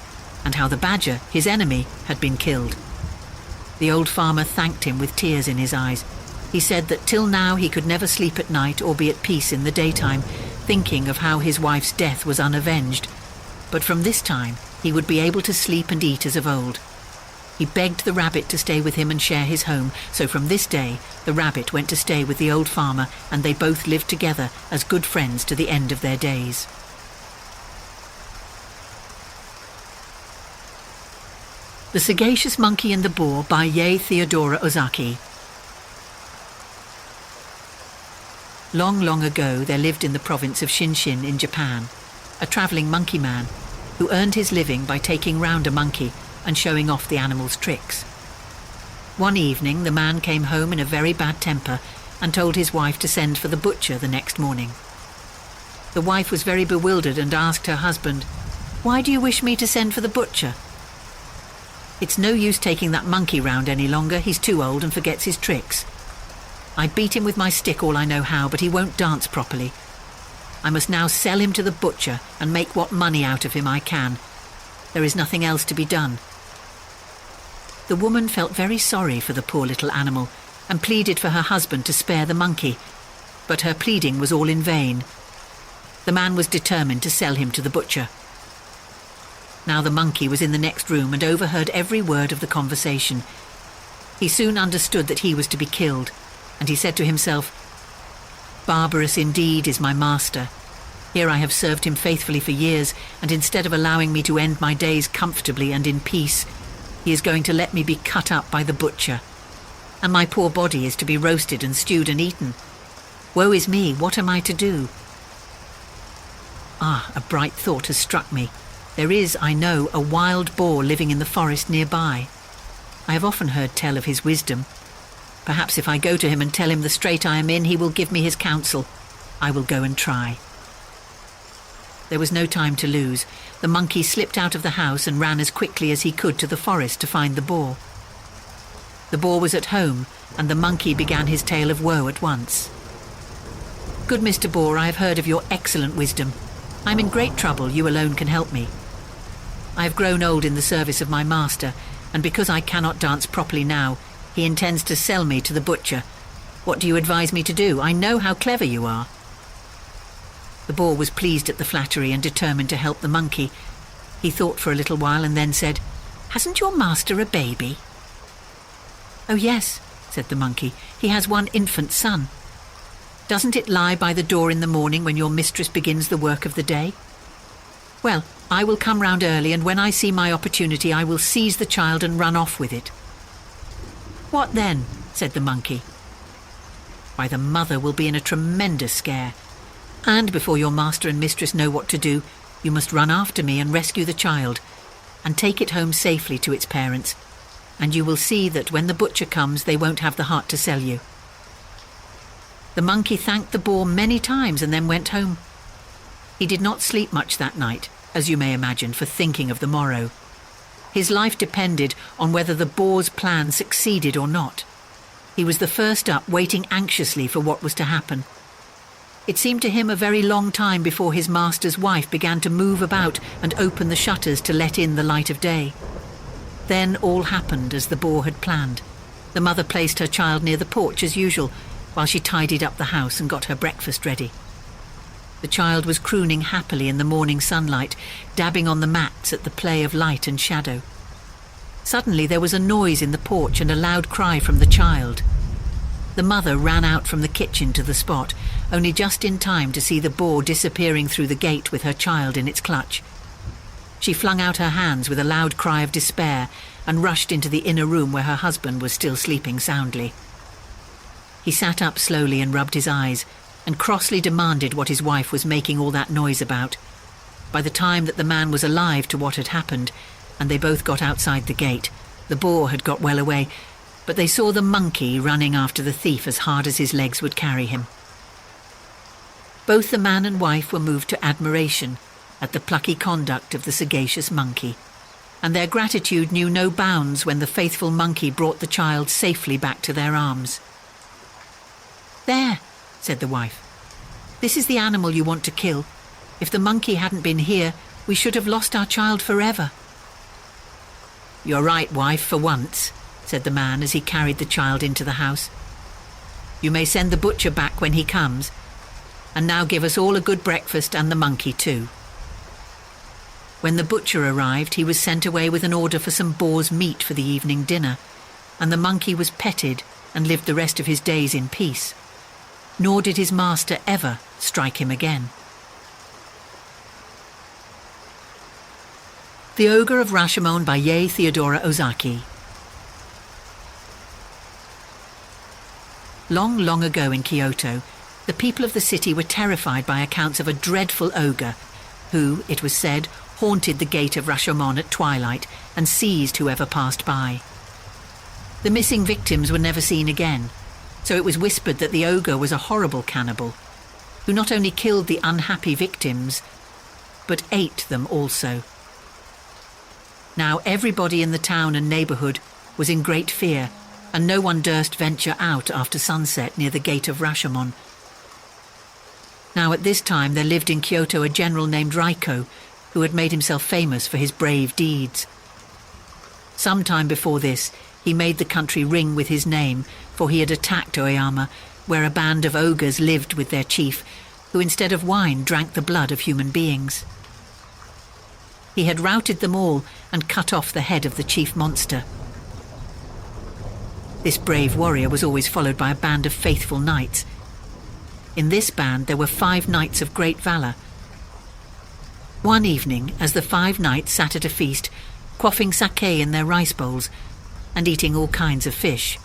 A: and how the badger, his enemy, had been killed. The old farmer thanked him with tears in his eyes. He said that till now he could never sleep at night or be at peace in the daytime, thinking of how his wife's death was unavenged. But from this time he would be able to sleep and eat as of old. He begged the rabbit to stay with him and share his home, so from this day the rabbit went to stay with the old farmer, and they both lived together as good friends to the end of their days. The Sagacious Monkey and the Boar by Yei Theodora Ozaki. Long, long ago there lived in the province of Shinshin in Japan a travelling monkey man who earned his living by taking round a monkey and showing off the animal's tricks. One evening the man came home in a very bad temper and told his wife to send for the butcher the next morning. The wife was very bewildered and asked her husband, "Why do you wish me to send for the butcher?" "It's no use taking that monkey round any longer. He's too old and forgets his tricks. I beat him with my stick all I know how, but he won't dance properly. I must now sell him to the butcher and make what money out of him I can. There is nothing else to be done." The woman felt very sorry for the poor little animal and pleaded for her husband to spare the monkey, but her pleading was all in vain. The man was determined to sell him to the butcher. Now the monkey was in the next room and overheard every word of the conversation. He soon understood that he was to be killed, and he said to himself, "Barbarous indeed is my master. Here I have served him faithfully for years, and instead of allowing me to end my days comfortably and in peace, he is going to let me be cut up by the butcher. And my poor body is to be roasted and stewed and eaten. Woe is me, what am I to do?" A bright thought has struck me. There is, I know, a wild boar living in the forest nearby. I have often heard tell of his wisdom. Perhaps if I go to him and tell him the strait I am in, he will give me his counsel. I will go and try. There was no time to lose. The monkey slipped out of the house and ran as quickly as he could to the forest to find the boar. The boar was at home, and the monkey began his tale of woe at once. "Good Mr. Boar, I have heard of your excellent wisdom. I am in great trouble. You alone can help me. I have grown old in the service of my master, and because I cannot dance properly now, he intends to sell me to the butcher. What do you advise me to do? I know how clever you are." The boar was pleased at the flattery and determined to help the monkey. He thought for a little while and then said, "Hasn't your master a baby?" "Oh yes," said the monkey, "he has one infant son." "Doesn't it lie by the door in the morning when your mistress begins the work of the day?" "Well, I will come round early, and when I see my opportunity I will seize the child and run off with it." "What then?" said the monkey. "Why, the mother will be in a tremendous scare. And before your master and mistress know what to do, you must run after me and rescue the child, and take it home safely to its parents, and you will see that when the butcher comes they won't have the heart to sell you." The monkey thanked the boar many times and then went home. He did not sleep much that night, as you may imagine, for thinking of the morrow. His life depended on whether the boar's plan succeeded or not. He was the first up, waiting anxiously for what was to happen. It seemed to him a very long time before his master's wife began to move about and open the shutters to let in the light of day. Then all happened as the boar had planned. The mother placed her child near the porch as usual, while she tidied up the house and got her breakfast ready. The child was crooning happily in the morning sunlight, dabbing on the mats at the play of light and shadow. Suddenly there was a noise in the porch and a loud cry from the child. The mother ran out from the kitchen to the spot, only just in time to see the boar disappearing through the gate with her child in its clutch. She flung out her hands with a loud cry of despair and rushed into the inner room where her husband was still sleeping soundly. He sat up slowly and rubbed his eyes and crossly demanded what his wife was making all that noise about. By the time that the man was alive to what had happened, and they both got outside the gate, the boar had got well away, but they saw the monkey running after the thief as hard as his legs would carry him. Both the man and wife were moved to admiration at the plucky conduct of the sagacious monkey, and their gratitude knew no bounds when the faithful monkey brought the child safely back to their arms. "There," said the wife. "This is the animal you want to kill. If the monkey hadn't been here, we should have lost our child forever." "You're right, wife, for once," said the man as he carried the child into the house. "You may send the butcher back when he comes, and now give us all a good breakfast and the monkey too." When the butcher arrived, he was sent away with an order for some boar's meat for the evening dinner, and the monkey was petted and lived the rest of his days in peace. Nor did his master ever strike him again. The Ogre of Rashomon by Yei Theodora Ozaki. Long, long ago in Kyoto, the people of the city were terrified by accounts of a dreadful ogre who, it was said, haunted the gate of Rashomon at twilight and seized whoever passed by. The missing victims were never seen again, so it was whispered that the ogre was a horrible cannibal, who not only killed the unhappy victims, but ate them also. Now everybody in the town and neighbourhood was in great fear, and no one durst venture out after sunset near the gate of Rashomon. Now at this time there lived in Kyoto a general named Raiko, who had made himself famous for his brave deeds. Some time before this, he made the country ring with his name, for he had attacked Oyama, where a band of ogres lived with their chief, who instead of wine drank the blood of human beings. He had routed them all and cut off the head of the chief monster. This brave warrior was always followed by a band of faithful knights. In this band there were 5 knights of great valour. One evening, as the 5 knights sat at a feast, quaffing sake in their rice bowls, and eating all kinds of fish,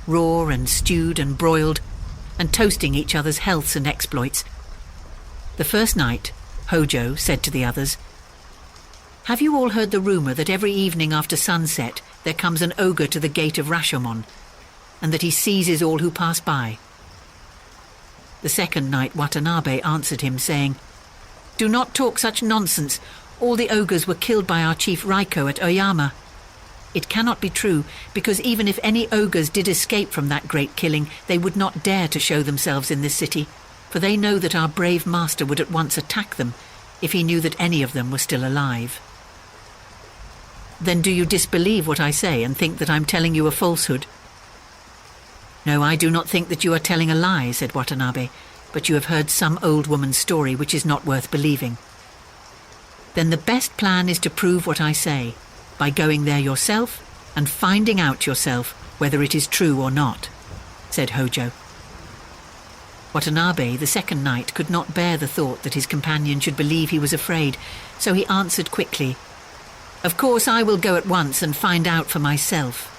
A: raw and stewed and broiled, and toasting each other's healths and exploits, the first knight, Hojo, said to the others, "Have you all heard the rumour that every evening after sunset there comes an ogre to the gate of Rashomon, and that he seizes all who pass by?" The second knight, Watanabe, answered him, saying, "Do not talk such nonsense. All the ogres were killed by our chief Raiko at Oyama. It cannot be true, because even if any ogres did escape from that great killing, they would not dare to show themselves in this city, for they know that our brave master would at once attack them if he knew that any of them were still alive." "Then do you disbelieve what I say and think that I'm telling you a falsehood?" "No, I do not think that you are telling a lie," said Watanabe, "but you have heard some old woman's story which is not worth believing." "Then the best plan is to prove what I say, by going there yourself and finding out yourself whether it is true or not," said Hojo. Watanabe, the second knight, could not bear the thought that his companion should believe he was afraid, so he answered quickly, "Of course I will go at once and find out for myself."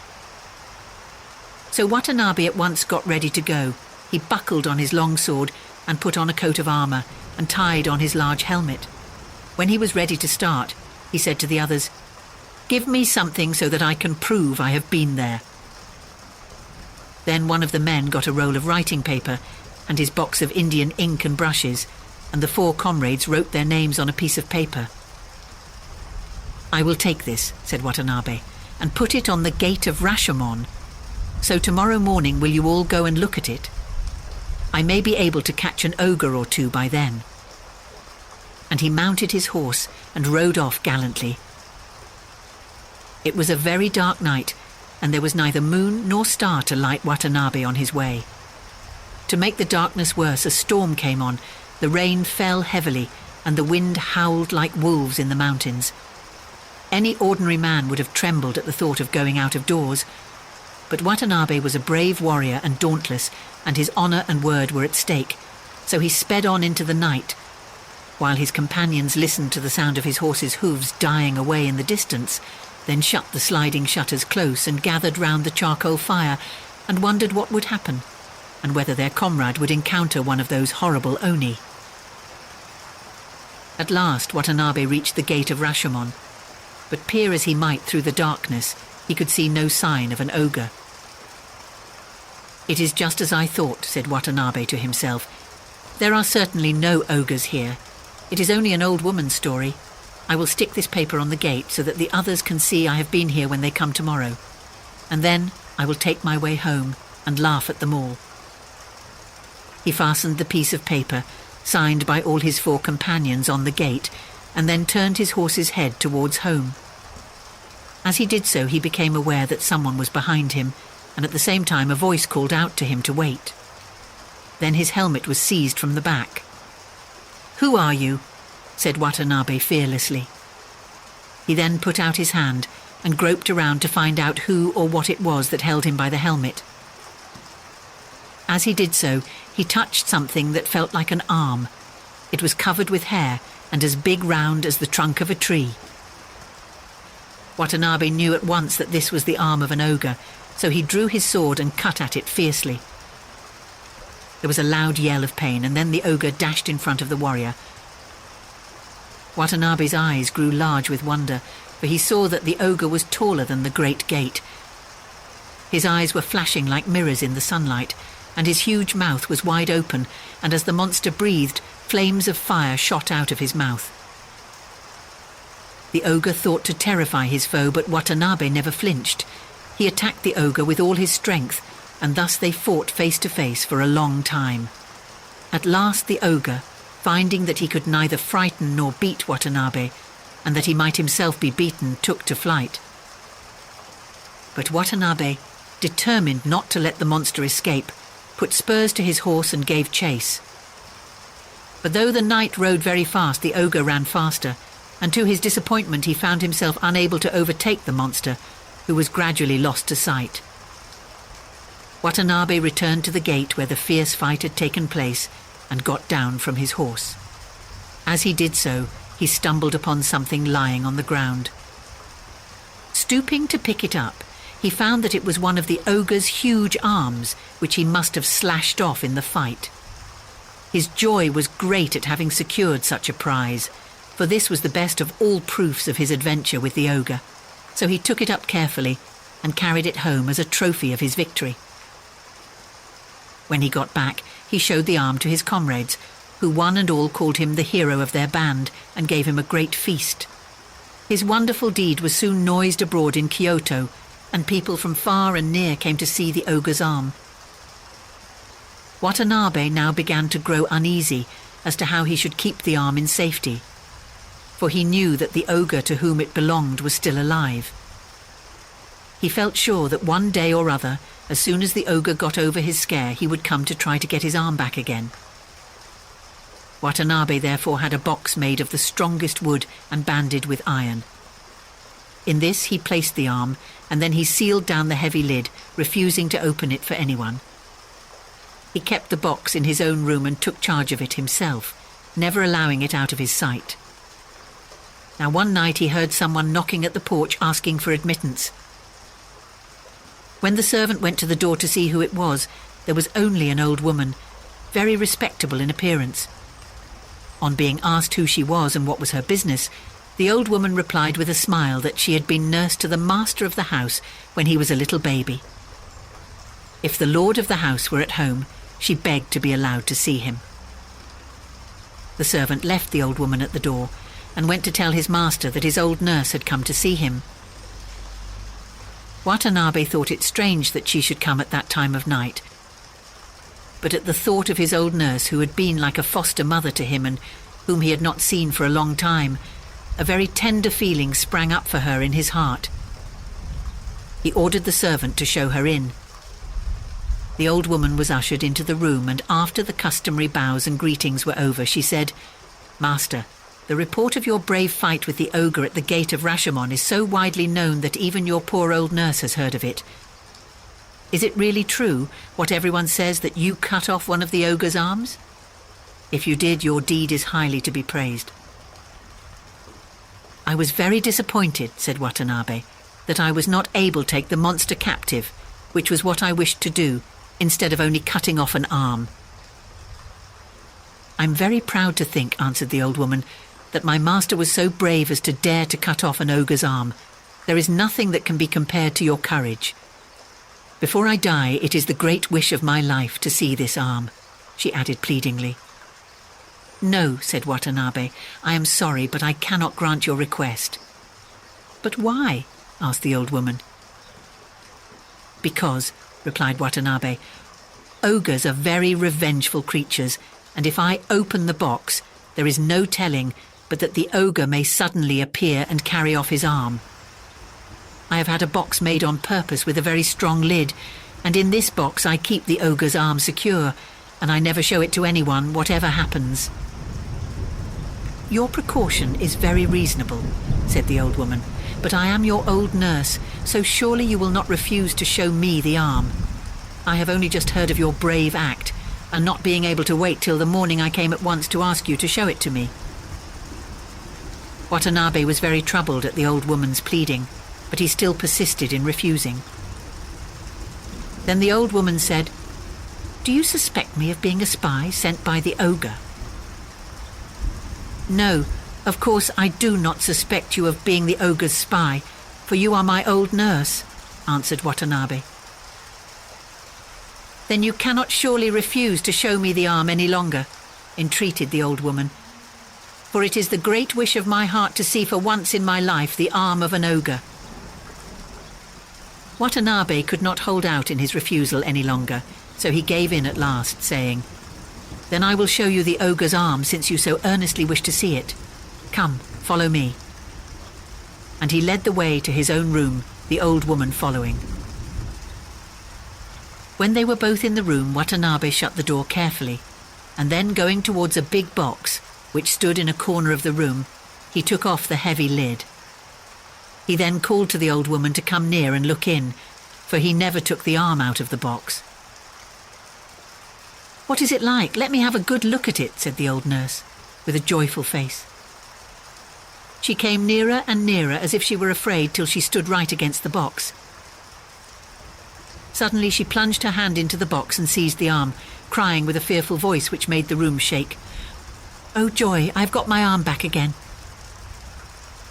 A: So Watanabe at once got ready to go. He buckled on his long sword and put on a coat of armour and tied on his large helmet. When he was ready to start, he said to the others, "Give me something so that I can prove I have been there." Then one of the men got a roll of writing paper and his box of Indian ink and brushes, and the 4 comrades wrote their names on a piece of paper. "I will take this," said Watanabe, "and put it on the gate of Rashomon. So tomorrow morning will you all go and look at it? I may be able to catch an ogre or 2 by then." And he mounted his horse and rode off gallantly. It was a very dark night, and there was neither moon nor star to light Watanabe on his way. To make the darkness worse, a storm came on, the rain fell heavily, and the wind howled like wolves in the mountains. Any ordinary man would have trembled at the thought of going out of doors, but Watanabe was a brave warrior and dauntless, and his honour and word were at stake, so he sped on into the night, while his companions listened to the sound of his horse's hooves dying away in the distance, then shut the sliding shutters close and gathered round the charcoal fire and wondered what would happen, and whether their comrade would encounter one of those horrible oni. At last Watanabe reached the gate of Rashomon, but peer as he might through the darkness, he could see no sign of an ogre. "It is just as I thought," said Watanabe to himself. "There are certainly no ogres here. It is only an old woman's story. I will stick this paper on the gate so that the others can see I have been here when they come tomorrow. And then I will take my way home and laugh at them all." He fastened the piece of paper, signed by all his 4 companions, on the gate, and then turned his horse's head towards home. As he did so, he became aware that someone was behind him, and at the same time a voice called out to him to wait. Then his helmet was seized from the back. "Who are you?" said Watanabe fearlessly. He then put out his hand and groped around to find out who or what it was that held him by the helmet. As he did so, he touched something that felt like an arm. It was covered with hair and as big round as the trunk of a tree. Watanabe knew at once that this was the arm of an ogre, so he drew his sword and cut at it fiercely. There was a loud yell of pain, and then the ogre dashed in front of the warrior. Watanabe's eyes grew large with wonder, for he saw that the ogre was taller than the great gate. His eyes were flashing like mirrors in the sunlight, and his huge mouth was wide open, and as the monster breathed, flames of fire shot out of his mouth. The ogre thought to terrify his foe, but Watanabe never flinched. He attacked the ogre with all his strength, and thus they fought face to face for a long time. At last the ogre, finding that he could neither frighten nor beat Watanabe, and that he might himself be beaten, took to flight. But Watanabe, determined not to let the monster escape, put spurs to his horse and gave chase. But though the knight rode very fast, the ogre ran faster, and to his disappointment he found himself unable to overtake the monster, who was gradually lost to sight. Watanabe returned to the gate where the fierce fight had taken place and got down from his horse. As he did so, he stumbled upon something lying on the ground. Stooping to pick it up, he found that it was one of the ogre's huge arms, which he must have slashed off in the fight. His joy was great at having secured such a prize, for this was the best of all proofs of his adventure with the ogre, so he took it up carefully and carried it home as a trophy of his victory. When he got back, he showed the arm to his comrades, who one and all called him the hero of their band and gave him a great feast. His wonderful deed was soon noised abroad in Kyoto, and people from far and near came to see the ogre's arm. Watanabe now began to grow uneasy as to how he should keep the arm in safety, for he knew that the ogre to whom it belonged was still alive. He felt sure that one day or other, as soon as the ogre got over his scare, he would come to try to get his arm back again. Watanabe therefore had a box made of the strongest wood and banded with iron. In this he placed the arm, and then he sealed down the heavy lid, refusing to open it for anyone. He kept the box in his own room and took charge of it himself, never allowing it out of his sight. Now one night he heard someone knocking at the porch asking for admittance. When the servant went to the door to see who it was, there was only an old woman, very respectable in appearance. On being asked who she was and what was her business, the old woman replied with a smile that she had been nurse to the master of the house when he was a little baby. If the lord of the house were at home, she begged to be allowed to see him. The servant left the old woman at the door and went to tell his master that his old nurse had come to see him. Watanabe thought it strange that she should come at that time of night, but at the thought of his old nurse, who had been like a foster mother to him and whom he had not seen for a long time, a very tender feeling sprang up for her in his heart. He ordered the servant to show her in. The old woman was ushered into the room, and after the customary bows and greetings were over, she said, "Master, the report of your brave fight with the ogre at the gate of Rashomon is so widely known that even your poor old nurse has heard of it. Is it really true, what everyone says, that you cut off one of the ogre's arms?" If you did, your deed is highly to be praised." "I was very disappointed," said Watanabe, "that I was not able to take the monster captive, which was what I wished to do, instead of only cutting off an arm." "I'm very proud to think," answered the old woman, "that my master was so brave as to dare to cut off an ogre's arm. There is nothing that can be compared to your courage. Before I die, it is the great wish of my life to see this arm," she added pleadingly. "No," said Watanabe, "I am sorry, but I cannot grant your request." "But why?" asked the old woman. "Because," replied Watanabe, "ogres are very revengeful creatures, and if I open the box, there is no telling but that the ogre may suddenly appear and carry off his arm. I have had a box made on purpose with a very strong lid, and in this box I keep the ogre's arm secure, and I never show it to anyone, whatever happens." "Your precaution is very reasonable," said the old woman, "but I am your old nurse, so surely you will not refuse to show me the arm. I have only just heard of your brave act, and not being able to wait till the morning I came at once to ask you to show it to me." Watanabe was very troubled at the old woman's pleading, but he still persisted in refusing. Then the old woman said, "Do you suspect me of being a spy sent by the ogre?" "No, of course I do not suspect you of being the ogre's spy, for you are my old nurse," answered Watanabe. "Then you cannot surely refuse to show me the arm any longer," entreated the old woman, "for it is the great wish of my heart to see for once in my life the arm of an ogre." Watanabe could not hold out in his refusal any longer, so he gave in at last, saying, "Then I will show you the ogre's arm, since you so earnestly wish to see it. Come, follow me." And he led the way to his own room, the old woman following. When they were both in the room, Watanabe shut the door carefully, and then going towards a big box, which stood in a corner of the room, he took off the heavy lid. He then called to the old woman to come near and look in, for he never took the arm out of the box. "What is it like? Let me have a good look at it," said the old nurse, with a joyful face. She came nearer and nearer, as if she were afraid, till she stood right against the box. Suddenly she plunged her hand into the box and seized the arm, crying with a fearful voice which made the room shake, "Oh joy, I've got my arm back again."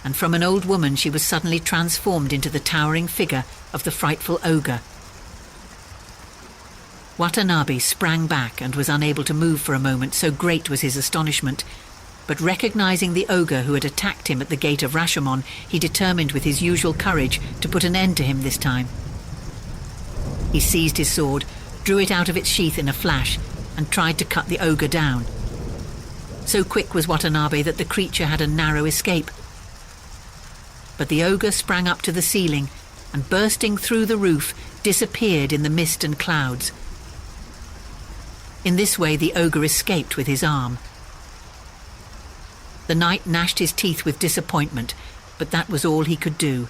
A: And from an old woman she was suddenly transformed into the towering figure of the frightful ogre. Watanabe sprang back and was unable to move for a moment, so great was his astonishment. But recognizing the ogre who had attacked him at the gate of Rashomon, he determined with his usual courage to put an end to him this time. He seized his sword, drew it out of its sheath in a flash, and tried to cut the ogre down. So quick was Watanabe that the creature had a narrow escape. But the ogre sprang up to the ceiling and, bursting through the roof, disappeared in the mist and clouds. In this way the ogre escaped with his arm. The knight gnashed his teeth with disappointment, but that was all he could do.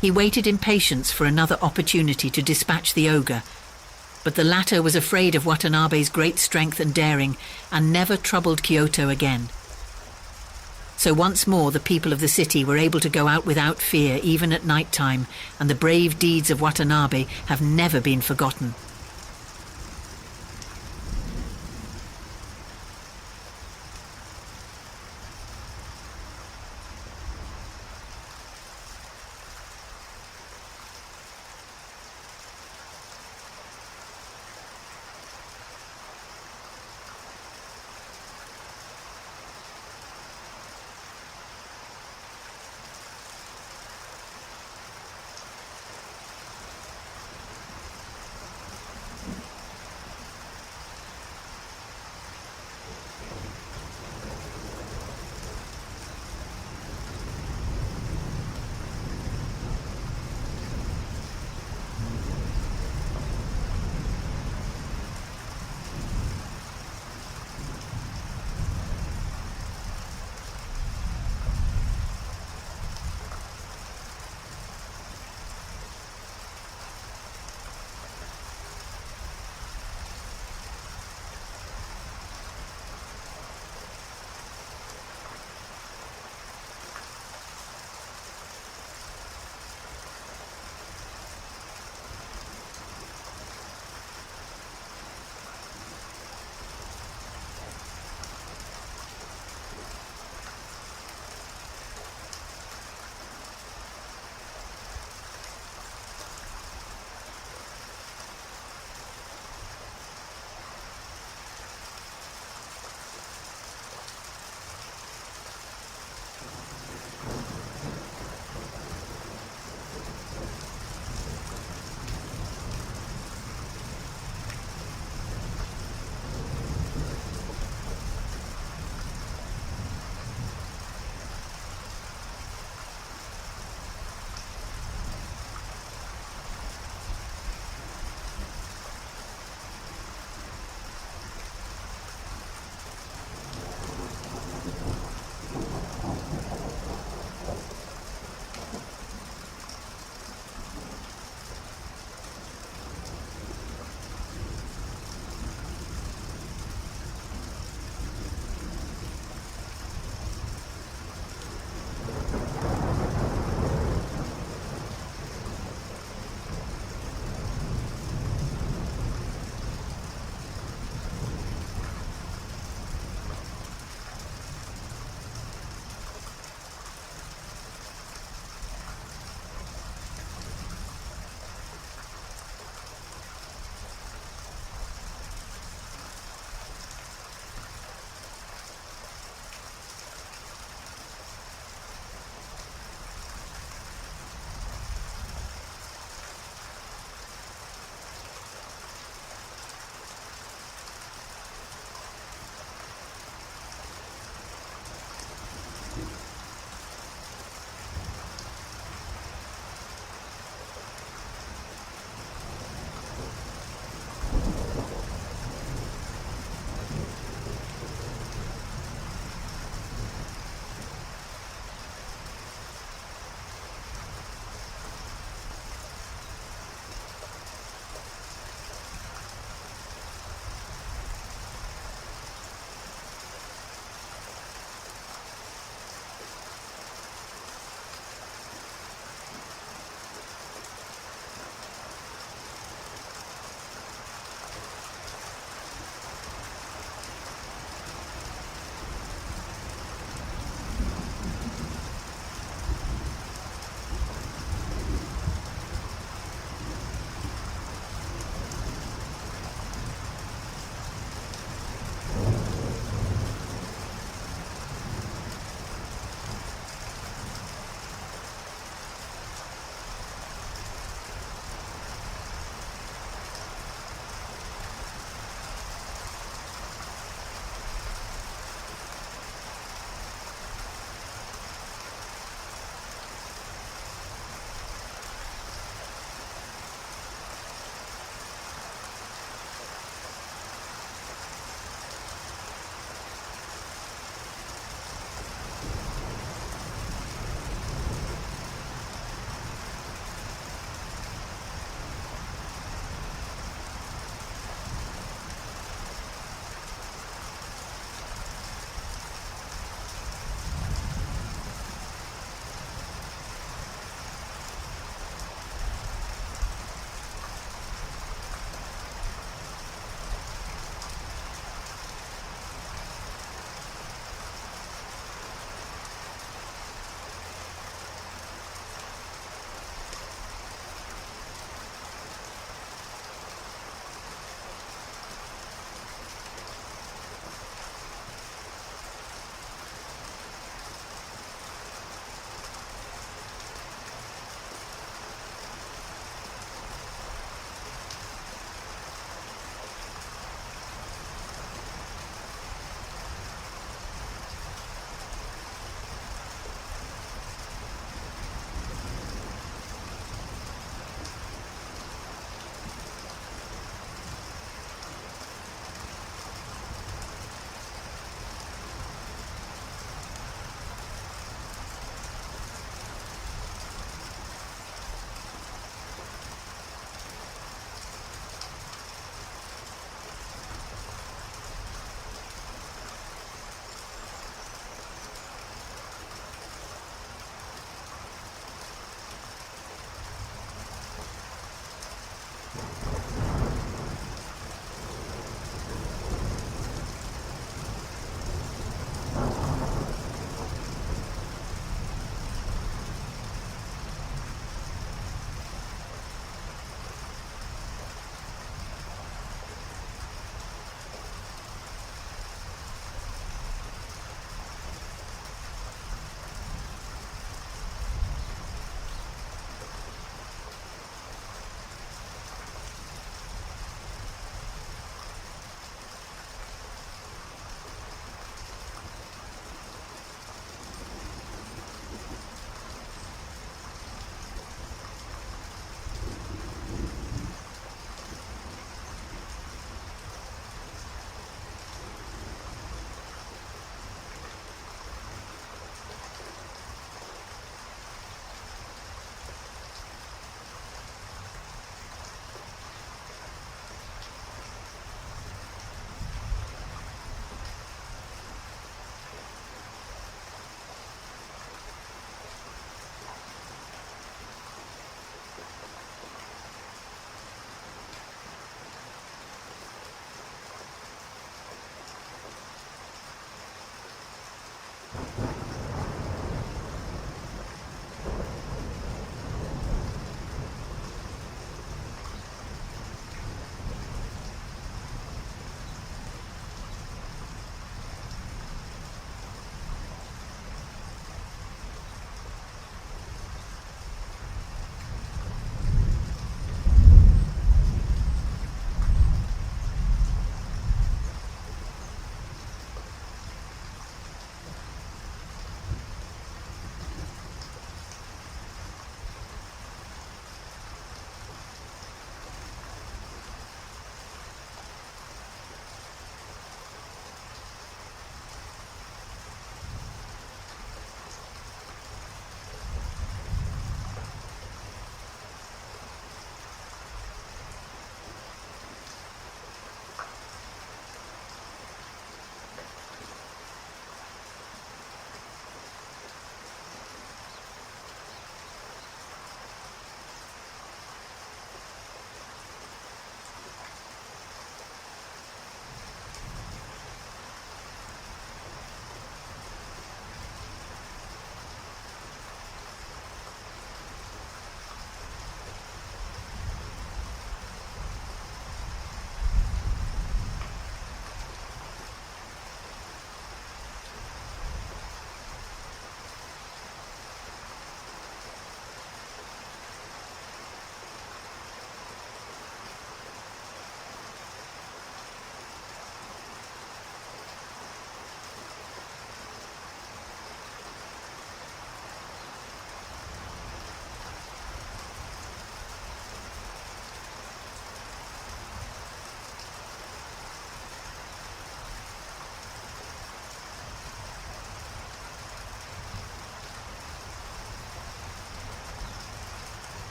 A: He waited in patience for another opportunity to dispatch the ogre, but the latter was afraid of Watanabe's great strength and daring, and never troubled Kyoto again. So once more the people of the city were able to go out without fear, even at night time, and the brave deeds of Watanabe have never been forgotten.